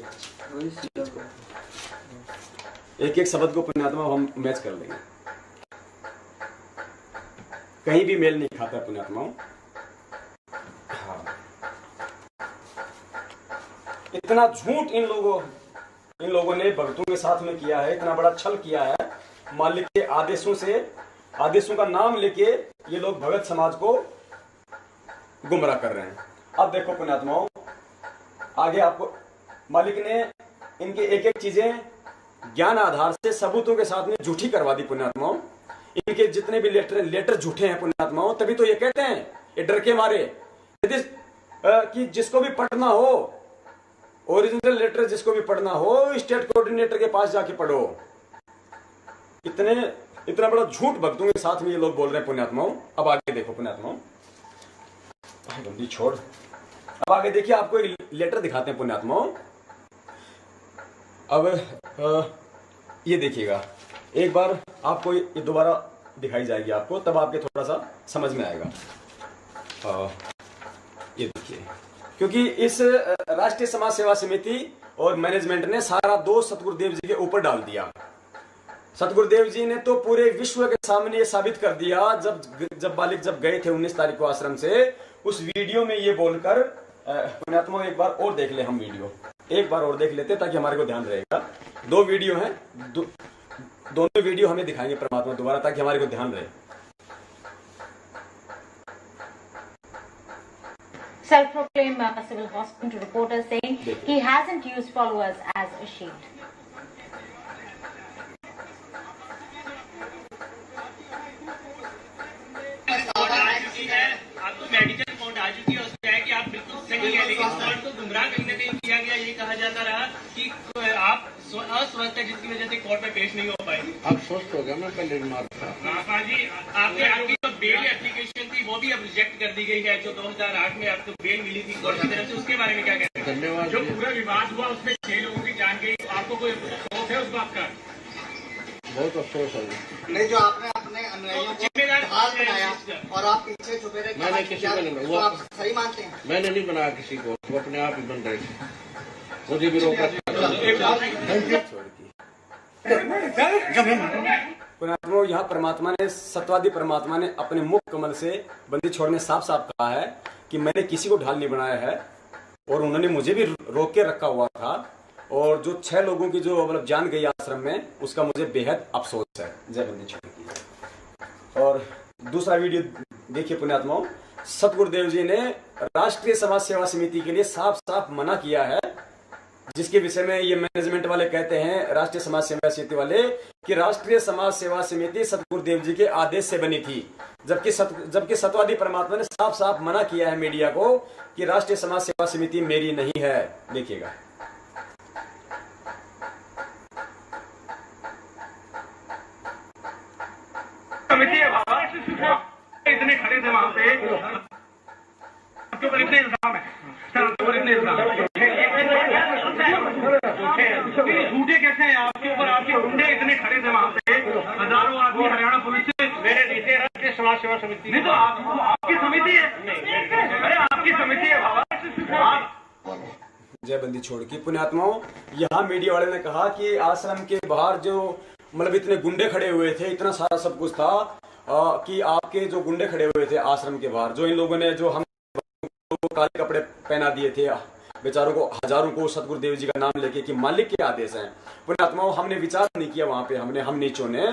एक शब्द को पुण्यात्मा हम मैच कर लेंगे। कहीं भी मेल नहीं खाता पुण्यात्माओं। हाँ, इतना झूठ इन लोगों ने भक्तों के साथ में किया है, इतना बड़ा छल किया है। मालिक के आदेशों का नाम लेके ये लोग भगत समाज को गुमराह कर रहे हैं। अब देखो पुण्यात्माओं, आगे आपको मालिक ने इनके एक एक चीजें ज्ञान आधार से सबूतों के साथ में झूठी करवा दी पुण्यात्माओं। इनके जितने भी लेटर झूठे हैं पुण्यात्माओं। तभी तो ये कहते हैं, ये डर के मारे यदि कि जिसको भी पढ़ना हो, ओरिजिनल लेटर जिसको भी पढ़ना हो, स्टेट कोऑर्डिनेटर के पास जाके पढ़ो। इतना बड़ा झूठ भक्तों के साथ में ये लोग बोल रहे हैं पुण्यात्माओं। अब आगे देखो पुण्यात्माओं, बंदी छोड़। अब आगे देखिए, आपको एक लेटर दिखाते हैं पुण्यात्माओं। अब ये देखिएगा, एक बार आपको ये दोबारा दिखाई जाएगी आपको, तब आपके थोड़ा सा समझ में आएगा। ये देखिए, क्योंकि इस राष्ट्रीय समाज सेवा समिति और मैनेजमेंट ने सारा दोष सतगुरुदेव जी के ऊपर डाल दिया। सतगुरुदेव जी ने तो पूरे विश्व के सामने ये साबित कर दिया, जब बालिक गए थे 19 तारीख को आश्रम से, उस वीडियो में ये बोलकर पुण्यात्मा एक बार और देख ले, हम वीडियो एक बार और देख लेते ताकि हमारे को ध्यान रहेगा। 2 वीडियो हैं, दोनों वीडियो हमें दिखाएंगे परमात्मा दोबारा, ताकि हमारे को ध्यान रहे। Self-proclaimed civil hospital reporter saying he hasn't used followers as a shield. आपको मेडिकल रिपोर्ट आ चुकी है, उसमें है कि आप बिल्कुल सही है, लेकिन सॉल्ट को गुमराह कहीं ना कहीं किया गया। ये कहा जाता रहा कि आप अस्वस्थ है, जिसकी वजह से कोर्ट में पेश नहीं हो पाए। आप स्वस्थ हो गया, मैं पहले रिमार्क था। हाँ जी, आपकी जो बेल एप्लीकेशन थी वो भी अब रिजेक्ट कर दी गई है, जो 2008 में आपको बेल मिली थी कोर्ट की तरफ से, उसके बारे में क्या कहते हैं? धन्यवाद जो जी। पूरा विवाद हुआ उसमें 6 लोगों की जान गई, तो आपको कोई अफसोस है उस बात का? बहुत अफसोस है जी। नहीं, जो आपने अपने अनुयायियों को जिम्मेदार ढाल कौन है बनाया इस चीज़ का? और आप पीछे छुपे रहे, मैंने किसी को नहीं बनाया। तो आप सही मानते हैं? मैंने नहीं बनाया किसी को, वो अपने आप ही बन रहे थे। मुझे भी रोका। पुण्यात्मा, यहाँ परमात्मा ने, सत्यवादी परमात्मा ने अपने मुख कमल से बंदी छोड़ने साफ साफ कहा है कि मैंने किसी को ढाल नहीं बनाया है, और उन्होंने मुझे भी रोक के रखा हुआ था, और जो 6 लोगों की जो मतलब जान गई आश्रम में, उसका मुझे बेहद अफसोस है। जय बंदी छोड़ की। और दूसरा वीडियो देखिए पुण्यात्माओं, सतगुरुदेव जी ने राष्ट्रीय समाज सेवा समिति के लिए साफ साफ मना किया है, जिसके विषय में ये मैनेजमेंट वाले कहते हैं, राष्ट्रीय समाज सेवा समिति वाले, कि राष्ट्रीय समाज सेवा समिति सतगुरुदेव जी के आदेश से बनी थी, जबकि सत्यवादी परमात्मा ने साफ साफ मना किया है मीडिया को कि राष्ट्रीय समाज सेवा समिति मेरी नहीं है। देखिएगा। समिति है बाबा, इतने खड़े थे वहाँ पे, आपके ऊपर इतने इल्जाम है, सर आपके ऊपर इतने इल्जाम झूठे कैसे हैं आपके ऊपर? आपके गुंडे इतने खड़े थे वहाँ पे, हजारों आदमी हरियाणा पुलिस से, मेरे नीचे राष्ट्रीय समाज सेवा समिति नहीं, तो आपकी समिति है, अरे आपकी समिति है बाबा। जय बंदी छोड़ की। पुण्यात्माओं, यहाँ मीडिया वाले ने कहा कि आश्रम के बाहर जो मतलब इतने गुंडे खड़े हुए थे, इतना सारा सब कुछ था, कि आपके जो गुंडे खड़े हुए थे आश्रम के बाहर, जो इन लोगों ने जो हम काले कपड़े पहना दिए थे बेचारों को, हजारों को, सतगुरुदेव जी का नाम लेके कि मालिक के आदेश हैं। पुण्यात्माओं, हमने विचार नहीं किया वहां पे, हम नीचों ने।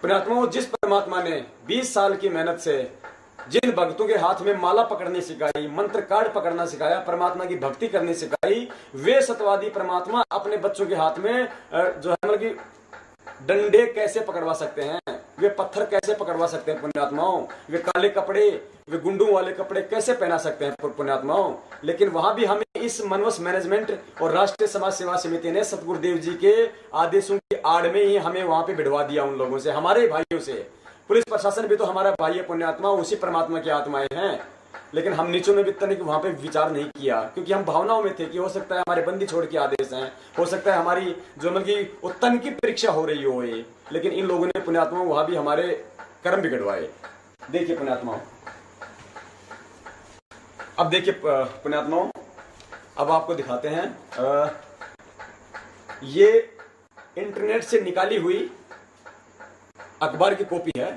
पुण्यात्माओं, जिस परमात्मा ने 20 साल की मेहनत से जिन भक्तों के हाथ में माला पकड़ने सिखाई, मंत्र कार्ड पकड़ना सिखाया, परमात्मा की भक्ति करनी सिखाई, वे सत्यवादी परमात्मा अपने बच्चों के हाथ में जो है मतलब कि डंडे कैसे पकड़वा सकते हैं, वे पत्थर कैसे पकड़वा सकते हैं पुण्यात्माओं, वे काले कपड़े, वे गुंडों वाले कपड़े कैसे पहना सकते हैं पुण्यात्माओं। लेकिन वहां भी हमें इस मनवस मैनेजमेंट और राष्ट्रीय समाज सेवा समिति ने सतगुरुदेव जी के आदेशों की आड़ में ही हमें वहां पे भिड़वा दिया उन लोगों से, हमारे भाइयों से। पुलिस प्रशासन भी तो हमारा भाई है पुण्यात्मा, उसी परमात्मा की आत्माएं हैं। लेकिन हम नीचों में भी तनिक वहां पे विचार नहीं किया, क्योंकि हम भावनाओं में थे कि हो सकता है हमारे बंदी छोड़ के आदेश हैं, हो सकता है हमारी जो मतलब की उत्तन की परीक्षा हो रही हो ये। लेकिन इन लोगों ने पुण्यात्मा वहां भी हमारे कर्म बिगड़वाए। देखिए पुण्यात्माओं, अब देखिए पुण्यात्माओं, अब आपको दिखाते हैं, ये इंटरनेट से निकाली हुई अखबार की कॉपी है।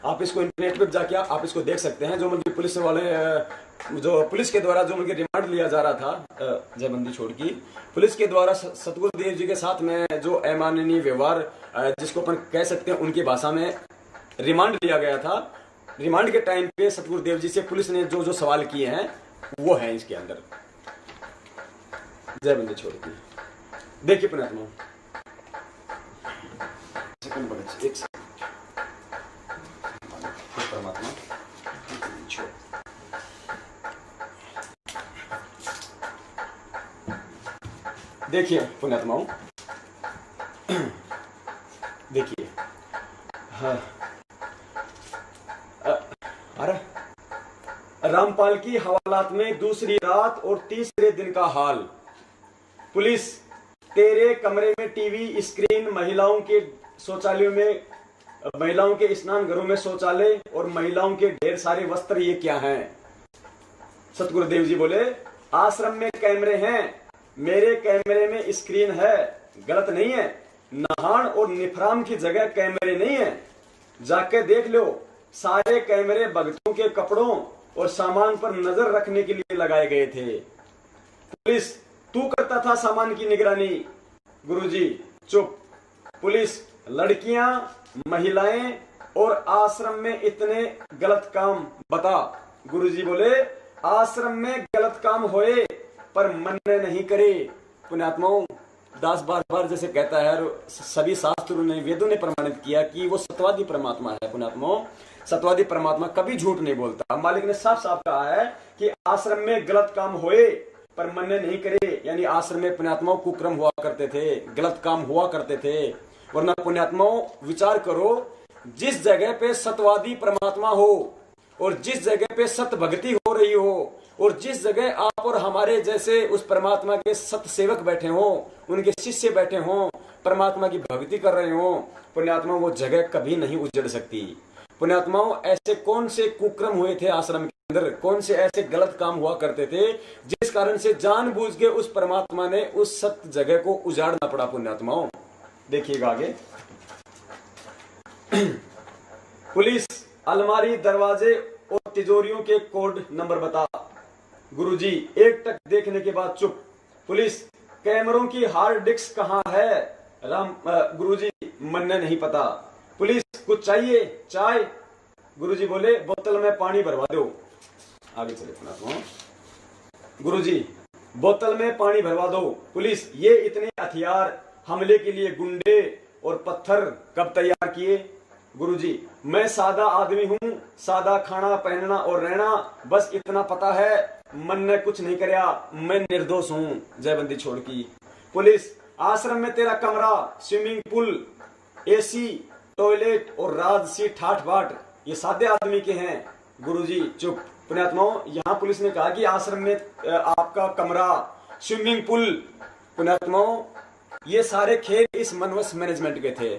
आप इसको इंटरनेट पर जाके आप इसको देख सकते हैं। जो मतलब पुलिस वाले, जो पुलिस के द्वारा जो मतलब रिमांड लिया जा रहा था, जय बंदी छोड़ की, पुलिस के द्वारा सतगुरुदेव जी के साथ में जो अमानवीय व्यवहार, जिसको अपन कह सकते हैं उनकी भाषा में रिमांड लिया गया था। रिमांड के टाइम पे सतगुरुदेव जी से पुलिस ने जो जो सवाल किए हैं वो है इसके अंदर। जय बंदी छोड़ की। देखिए पुण्यात्मा, एक सेकंड, परमात्मा छोड़। देखिए पुण्यात्माओं, देखिए, हाँ, अरे रामपाल की हवालात में दूसरी रात और तीसरे दिन का हाल। पुलिस, तेरे कमरे में टीवी स्क्रीन, महिलाओं के शौचालयों में, महिलाओं के स्नान घरों में शौचालय और महिलाओं के ढेर सारे वस्त्र, ये क्या हैं? सतगुरुदेव जी बोले, आश्रम में कैमरे हैं, मेरे कैमरे में स्क्रीन है, गलत नहीं है। नहान और निफराम की जगह कैमरे नहीं है, जाके देख लो। सारे कैमरे भक्तों के कपड़ों और सामान पर नजर रखने के लिए लगाए गए थे। पुलिस, तू करता था सामान की निगरानी। गुरुजी चुप। पुलिस, लड़कियां, महिलाएं और आश्रम में इतने गलत काम बता। गुरुजी बोले, आश्रम में गलत काम होए पर मन्ने नहीं करे। पुण्यात्माओं, दास बार बार जैसे कहता है, सभी शास्त्रों ने, वेदों ने प्रमाणित किया कि वो सत्यवादी परमात्मा है। पुण्यात्माओं, सत्यवादी परमात्मा कभी झूठ नहीं बोलता। मालिक ने साफ साफ कहा है कि आश्रम में गलत काम होए पर मन्ने नहीं करे, यानी आश्रम में पुण्यात्माओं कुक्रम हुआ करते थे, गलत काम हुआ करते थे। वरना पुण्यात्माओं विचार करो, जिस जगह पे सत्यवादी परमात्मा हो और जिस जगह पे सत्य भक्ति हो रही हो और जिस जगह आप और हमारे जैसे उस परमात्मा के सत्य सेवक बैठे हो, उनके शिष्य बैठे हो, परमात्मा की भक्ति कर रहे हो, पुण्यात्मा वो जगह कभी नहीं उजड़ सकती। पुण्यात्माओं, ऐसे कौन से कुक्रम हुए थे आश्रम के अंदर, कौन से ऐसे गलत काम हुआ करते थे जिस कारण से जानबूझ के उस परमात्मा ने उस सत्य जगह को उजाड़ना पड़ा। पुण्यात्माओं देखिएगा आगे। पुलिस अलमारी, दरवाजे और तिजोरियों के कोड नंबर बता। गुरुजी एक टक देखने के बाद चुप। पुलिस कैमरों की हार्ड डिस्क कहाँ है? गुरुजी मन ने नहीं पता। पुलिस कुछ चाहिए? चाय? गुरुजी बोले बोतल में पानी भरवा दो। आगे चले पुण्यात्माओं। गुरुजी बोतल में पानी भरवा दो। पुलिस ये इतने हथियार हमले के लिए गुंडे और पत्थर कब तैयार किए? गुरुजी मैं सादा आदमी हूँ, सादा खाना पहनना और रहना, बस इतना पता है, मन ने कुछ नहीं करया, मैं निर्दोष हूँ। जयबंदी छोड़ की। पुलिस आश्रम में तेरा कमरा, स्विमिंग पूल, एसी, टॉयलेट और राजसी ठाठ बाट ये सादे आदमी के हैं। गुरुजी चुप। पुण्यात्माओं यहाँ पुलिस ने कहा कि आश्रम में आपका कमरा, स्विमिंग पूल, पुण्यात्माओं ये सारे खेल इस मनवस मैनेजमेंट के थे।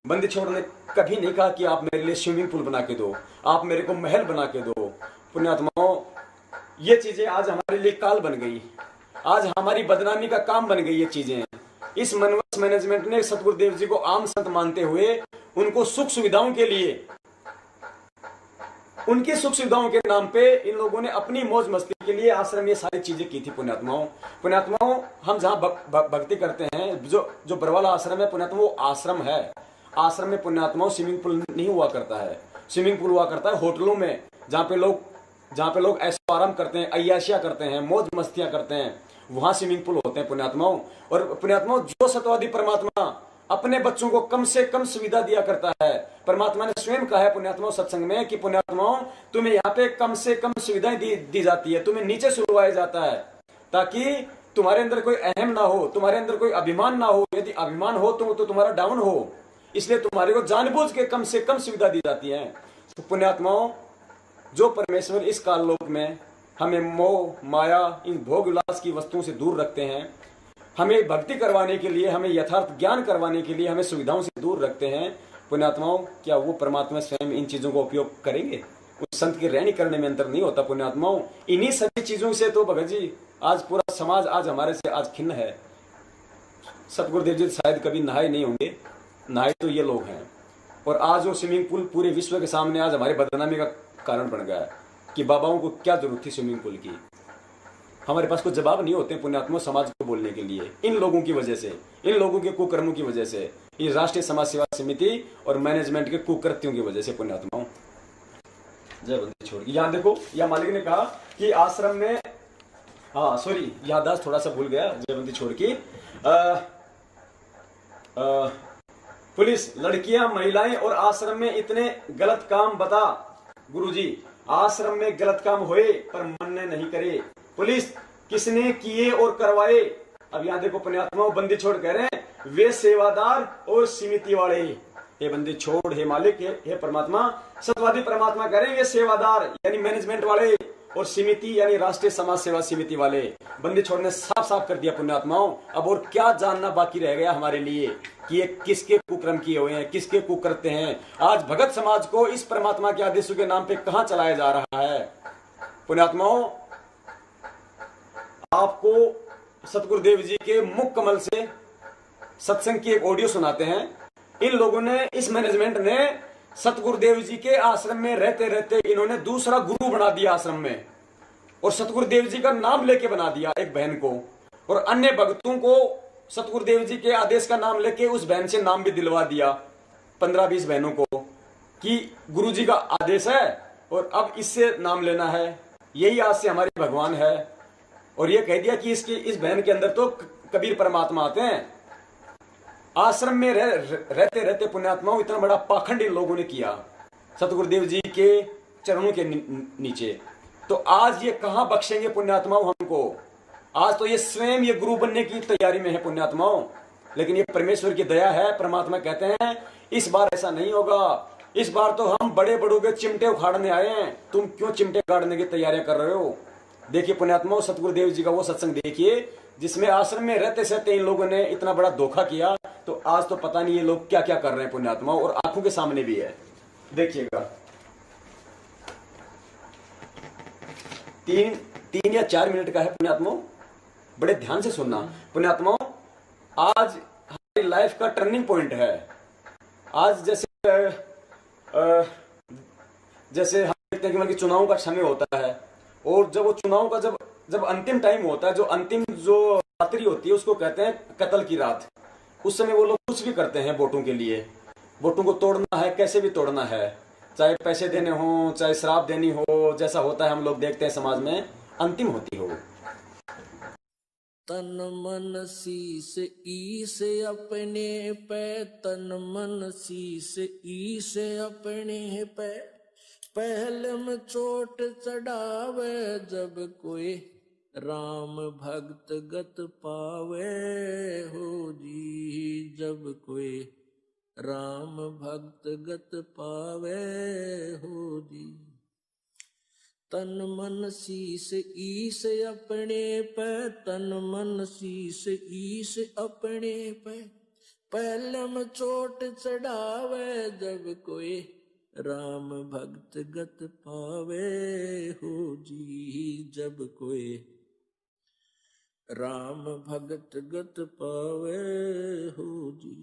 बंदी छोड़ ने कभी नहीं कहा कि आप मेरे लिए स्विमिंग पूल बना के दो, आप मेरे को महल बना के दो। पुण्यात्माओं ये चीजें आज हमारे लिए काल बन गई, आज हमारी बदनामी का काम बन गई ये चीजें। इस मनवस मैनेजमेंट ने सतगुरुदेव जी को आम संत मानते हुए उनको सुख सुविधाओं के लिए, उनकी सुख सुविधाओं के नाम पे इन लोगों ने अपनी मौज मस्ती के लिए आश्रम ये सारी चीजें की थी। पुण्यात्माओं हम जहाँ भक्ति करते हैं, जो बरवाला आश्रम है पुण्यात्मा, वो आश्रम है। आश्रम में पुण्यात्माओं स्विमिंग पूल नहीं हुआ करता है। स्विमिंग पूल हुआ करता है होटलों में, जहाँ पे लोग ऐशो आराम करते हैं, अय्याशियां करते हैं, मौज मस्तियां करते हैं, वहां स्विमिंग पूल होते हैं पुण्यात्माओं। और पुण्यात्माओं जो सत्यवादी परमात्मा अपने बच्चों को कम से कम सुविधा दिया करता है, परमात्मा ने स्वयं कहा है पुण्यात्माओं सत्संग में कि पुण्यात्माओं तुम्हें यहाँ पे कम से कम सुविधाएं दी जाती है, तुम्हें नीचे सुलवाया जाता है ताकि तुम्हारे अंदर कोई अहम ना हो, तुम्हारे अंदर कोई अभिमान ना हो। यदि अभिमान हो तो तुम्हारा डाउन हो, इसलिए तुम्हारे को जानबूझ के कम से कम सुविधा दी जाती है। तो पुण्यात्माओं जो परमेश्वर इस काल लोक में हमें मोह माया इन भोग विलास की वस्तुओं से दूर रखते हैं, हमें भक्ति करवाने के लिए, हमें यथार्थ ज्ञान करवाने के लिए हमें सुविधाओं से दूर रखते हैं, पुण्यात्माओं क्या वो परमात्मा स्वयं इन चीजों का उपयोग करेंगे? उस संत की रहनी करने में अंतर नहीं होता पुण्यात्माओं। इन्हीं सभी चीजों से तो भगत जी आज पूरा समाज आज हमारे से आज खिन्न है। सतगुरुदेव जी शायद कभी नहाए नहीं होंगे, नहाए तो ये लोग हैं। और आज वो स्विमिंग पूल पूरे विश्व के सामने आज हमारे बदनामी का कारण बन गया है कि बाबाओं को क्या जरूरत थी स्विमिंग पूल की। हमारे पास कोई जवाब नहीं होते पुण्यात्मा समाज को बोलने के लिए। इन लोगों की वजह से, इन लोगों के कुकर्मों की वजह से, ये राष्ट्रीय समाज सेवा समिति और मैनेजमेंट के कुकृत्यों की वजह से पुण्यात्माओं। जय बंदी छोड़। यहाँ देखो, यहाँ मालिक ने कहा कि आश्रम में, हाँ सॉरी याददाश्त थोड़ा सा भूल गया, जय बंदी छोड़ की। पुलिस लड़कियां महिलाएं और आश्रम में इतने गलत काम बता। गुरुजी आश्रम में गलत काम हुए पर मन ने नहीं करे। पुलिस किसने किए और करवाए? अब यहाँ देखो पुण्यात्माओं बंदी छोड़ कह रहे हैं वे सेवादार और समिति वाले। हे बंदी छोड़, हे मालिक, हे परमात्मा, सत्यवादी परमात्मा कह रहे हैं वे सेवादार यानी मैनेजमेंट वाले और समिति यानी राष्ट्रीय समाज सेवा समिति वाले। बंदी छोड़ ने साफ साफ कर दिया पुण्यात्माओं। अब और क्या जानना बाकी रह गया हमारे लिए कि ये किसके कुकर्म किए हुए हैं, किसके कुकर्ते हैं। आज भगत समाज को इस परमात्मा के आदेशों के नाम पे कहां चलाया जा रहा है? पुण्यात्माओं आपको सतगुरुदेव जी के मुख कमल से सत्संग की एक ऑडियो सुनाते हैं। इन लोगों ने, इस मैनेजमेंट ने सतगुरुदेव जी के आश्रम में रहते रहते इन्होंने दूसरा गुरु बना दिया आश्रम में, और सतगुरुदेव जी का नाम लेके बना दिया एक बहन को, और अन्य भक्तों को सतगुरुदेव जी के आदेश का नाम लेके उस बहन से नाम भी दिलवा दिया, 15-20 बहनों को, कि गुरु जी का आदेश है और अब इससे नाम लेना है, यही आज से हमारे भगवान है। और ये कह दिया कि इस बहन के अंदर तो कबीर परमात्मा आते हैं। आश्रम में रहते रहते पुण्यात्माओं इतना बड़ा पाखंड इन लोगों ने किया सतगुरुदेव जी के चरणों के नीचे। तो आज ये कहां बख्शेंगे पुण्यात्माओं हमको? आज तो ये स्वयं ये गुरु बनने की तैयारी में है पुण्यात्माओं। लेकिन ये परमेश्वर की दया है। परमात्मा कहते हैं इस बार ऐसा नहीं होगा, इस बार तो हम बड़े बड़ों के चिमटे उखाड़ने आए हैं, तुम क्यों चिमटे उखाड़ने की तैयारियां कर रहे हो? देखिए पुण्यात्माओं, सतगुरुदेव जी का वो सत्संग देखिए जिसमें आश्रम में रहते सहते इन लोगों ने इतना बड़ा धोखा किया, तो आज तो पता नहीं ये लोग क्या क्या कर रहे हैं पुण्यात्माओं, और आंखों के सामने भी है। देखिएगा, 3 या 4 मिनट का है पुण्यात्माओं, बड़े ध्यान से सुनना पुण्यात्माओं। आज हमारी लाइफ का टर्निंग पॉइंट है। आज जैसे हम देखते हैं कि मतलब चुनाव का समय होता है, और जब वो चुनाव का जब अंतिम टाइम होता है, जो अंतिम जो रात्रि होती है उसको कहते हैं कत्ल की रात। उस समय वो लोग कुछ भी करते हैं वोटों के लिए। वोटों को तोड़ना है, कैसे भी तोड़ना है, चाहे पैसे देने हो, चाहे शराब देनी हो, जैसा होता है हम लोग देखते हैं समाज में, अंतिम होती हो। तन मन शीस ईस अपने पे, तन मन शीस ईस अपने पे, पहले में चोट चढ़ावे जब कोई राम भक्त गत पावे हो जी, जब कोई राम भक्त गत पावे हो जी। तन मन शीस ईस अपने पे, तन मन शीस ईस अपने पे, पहलम चोट चढ़ावे जब कोई राम भक्त गत पावे हो जी, जब कोई राम भक्त गत पावे हो जी।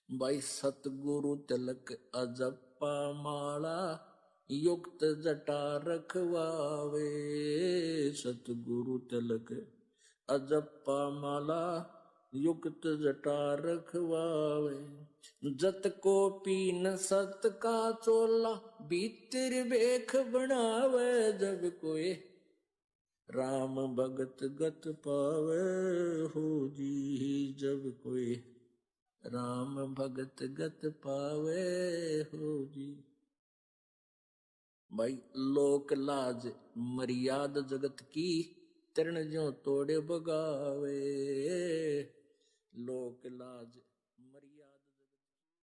भाई सतगुरु तिलक अजप्पा माला, युक्त जटा रखवावे, सतगुरु तिलक अजप्पा माला, युक्त जटा रखवावे। जत को पीन सत का चोला, भीतर बेख बनावे जब कोई राम भगत गत पावे हो जी, जब कोई राम भगत गत पावे हो जी। भाई लोक लाज मर्याद जगत की, तरण ज्यों तोड़े बगावे, लोक लाज मर्याद।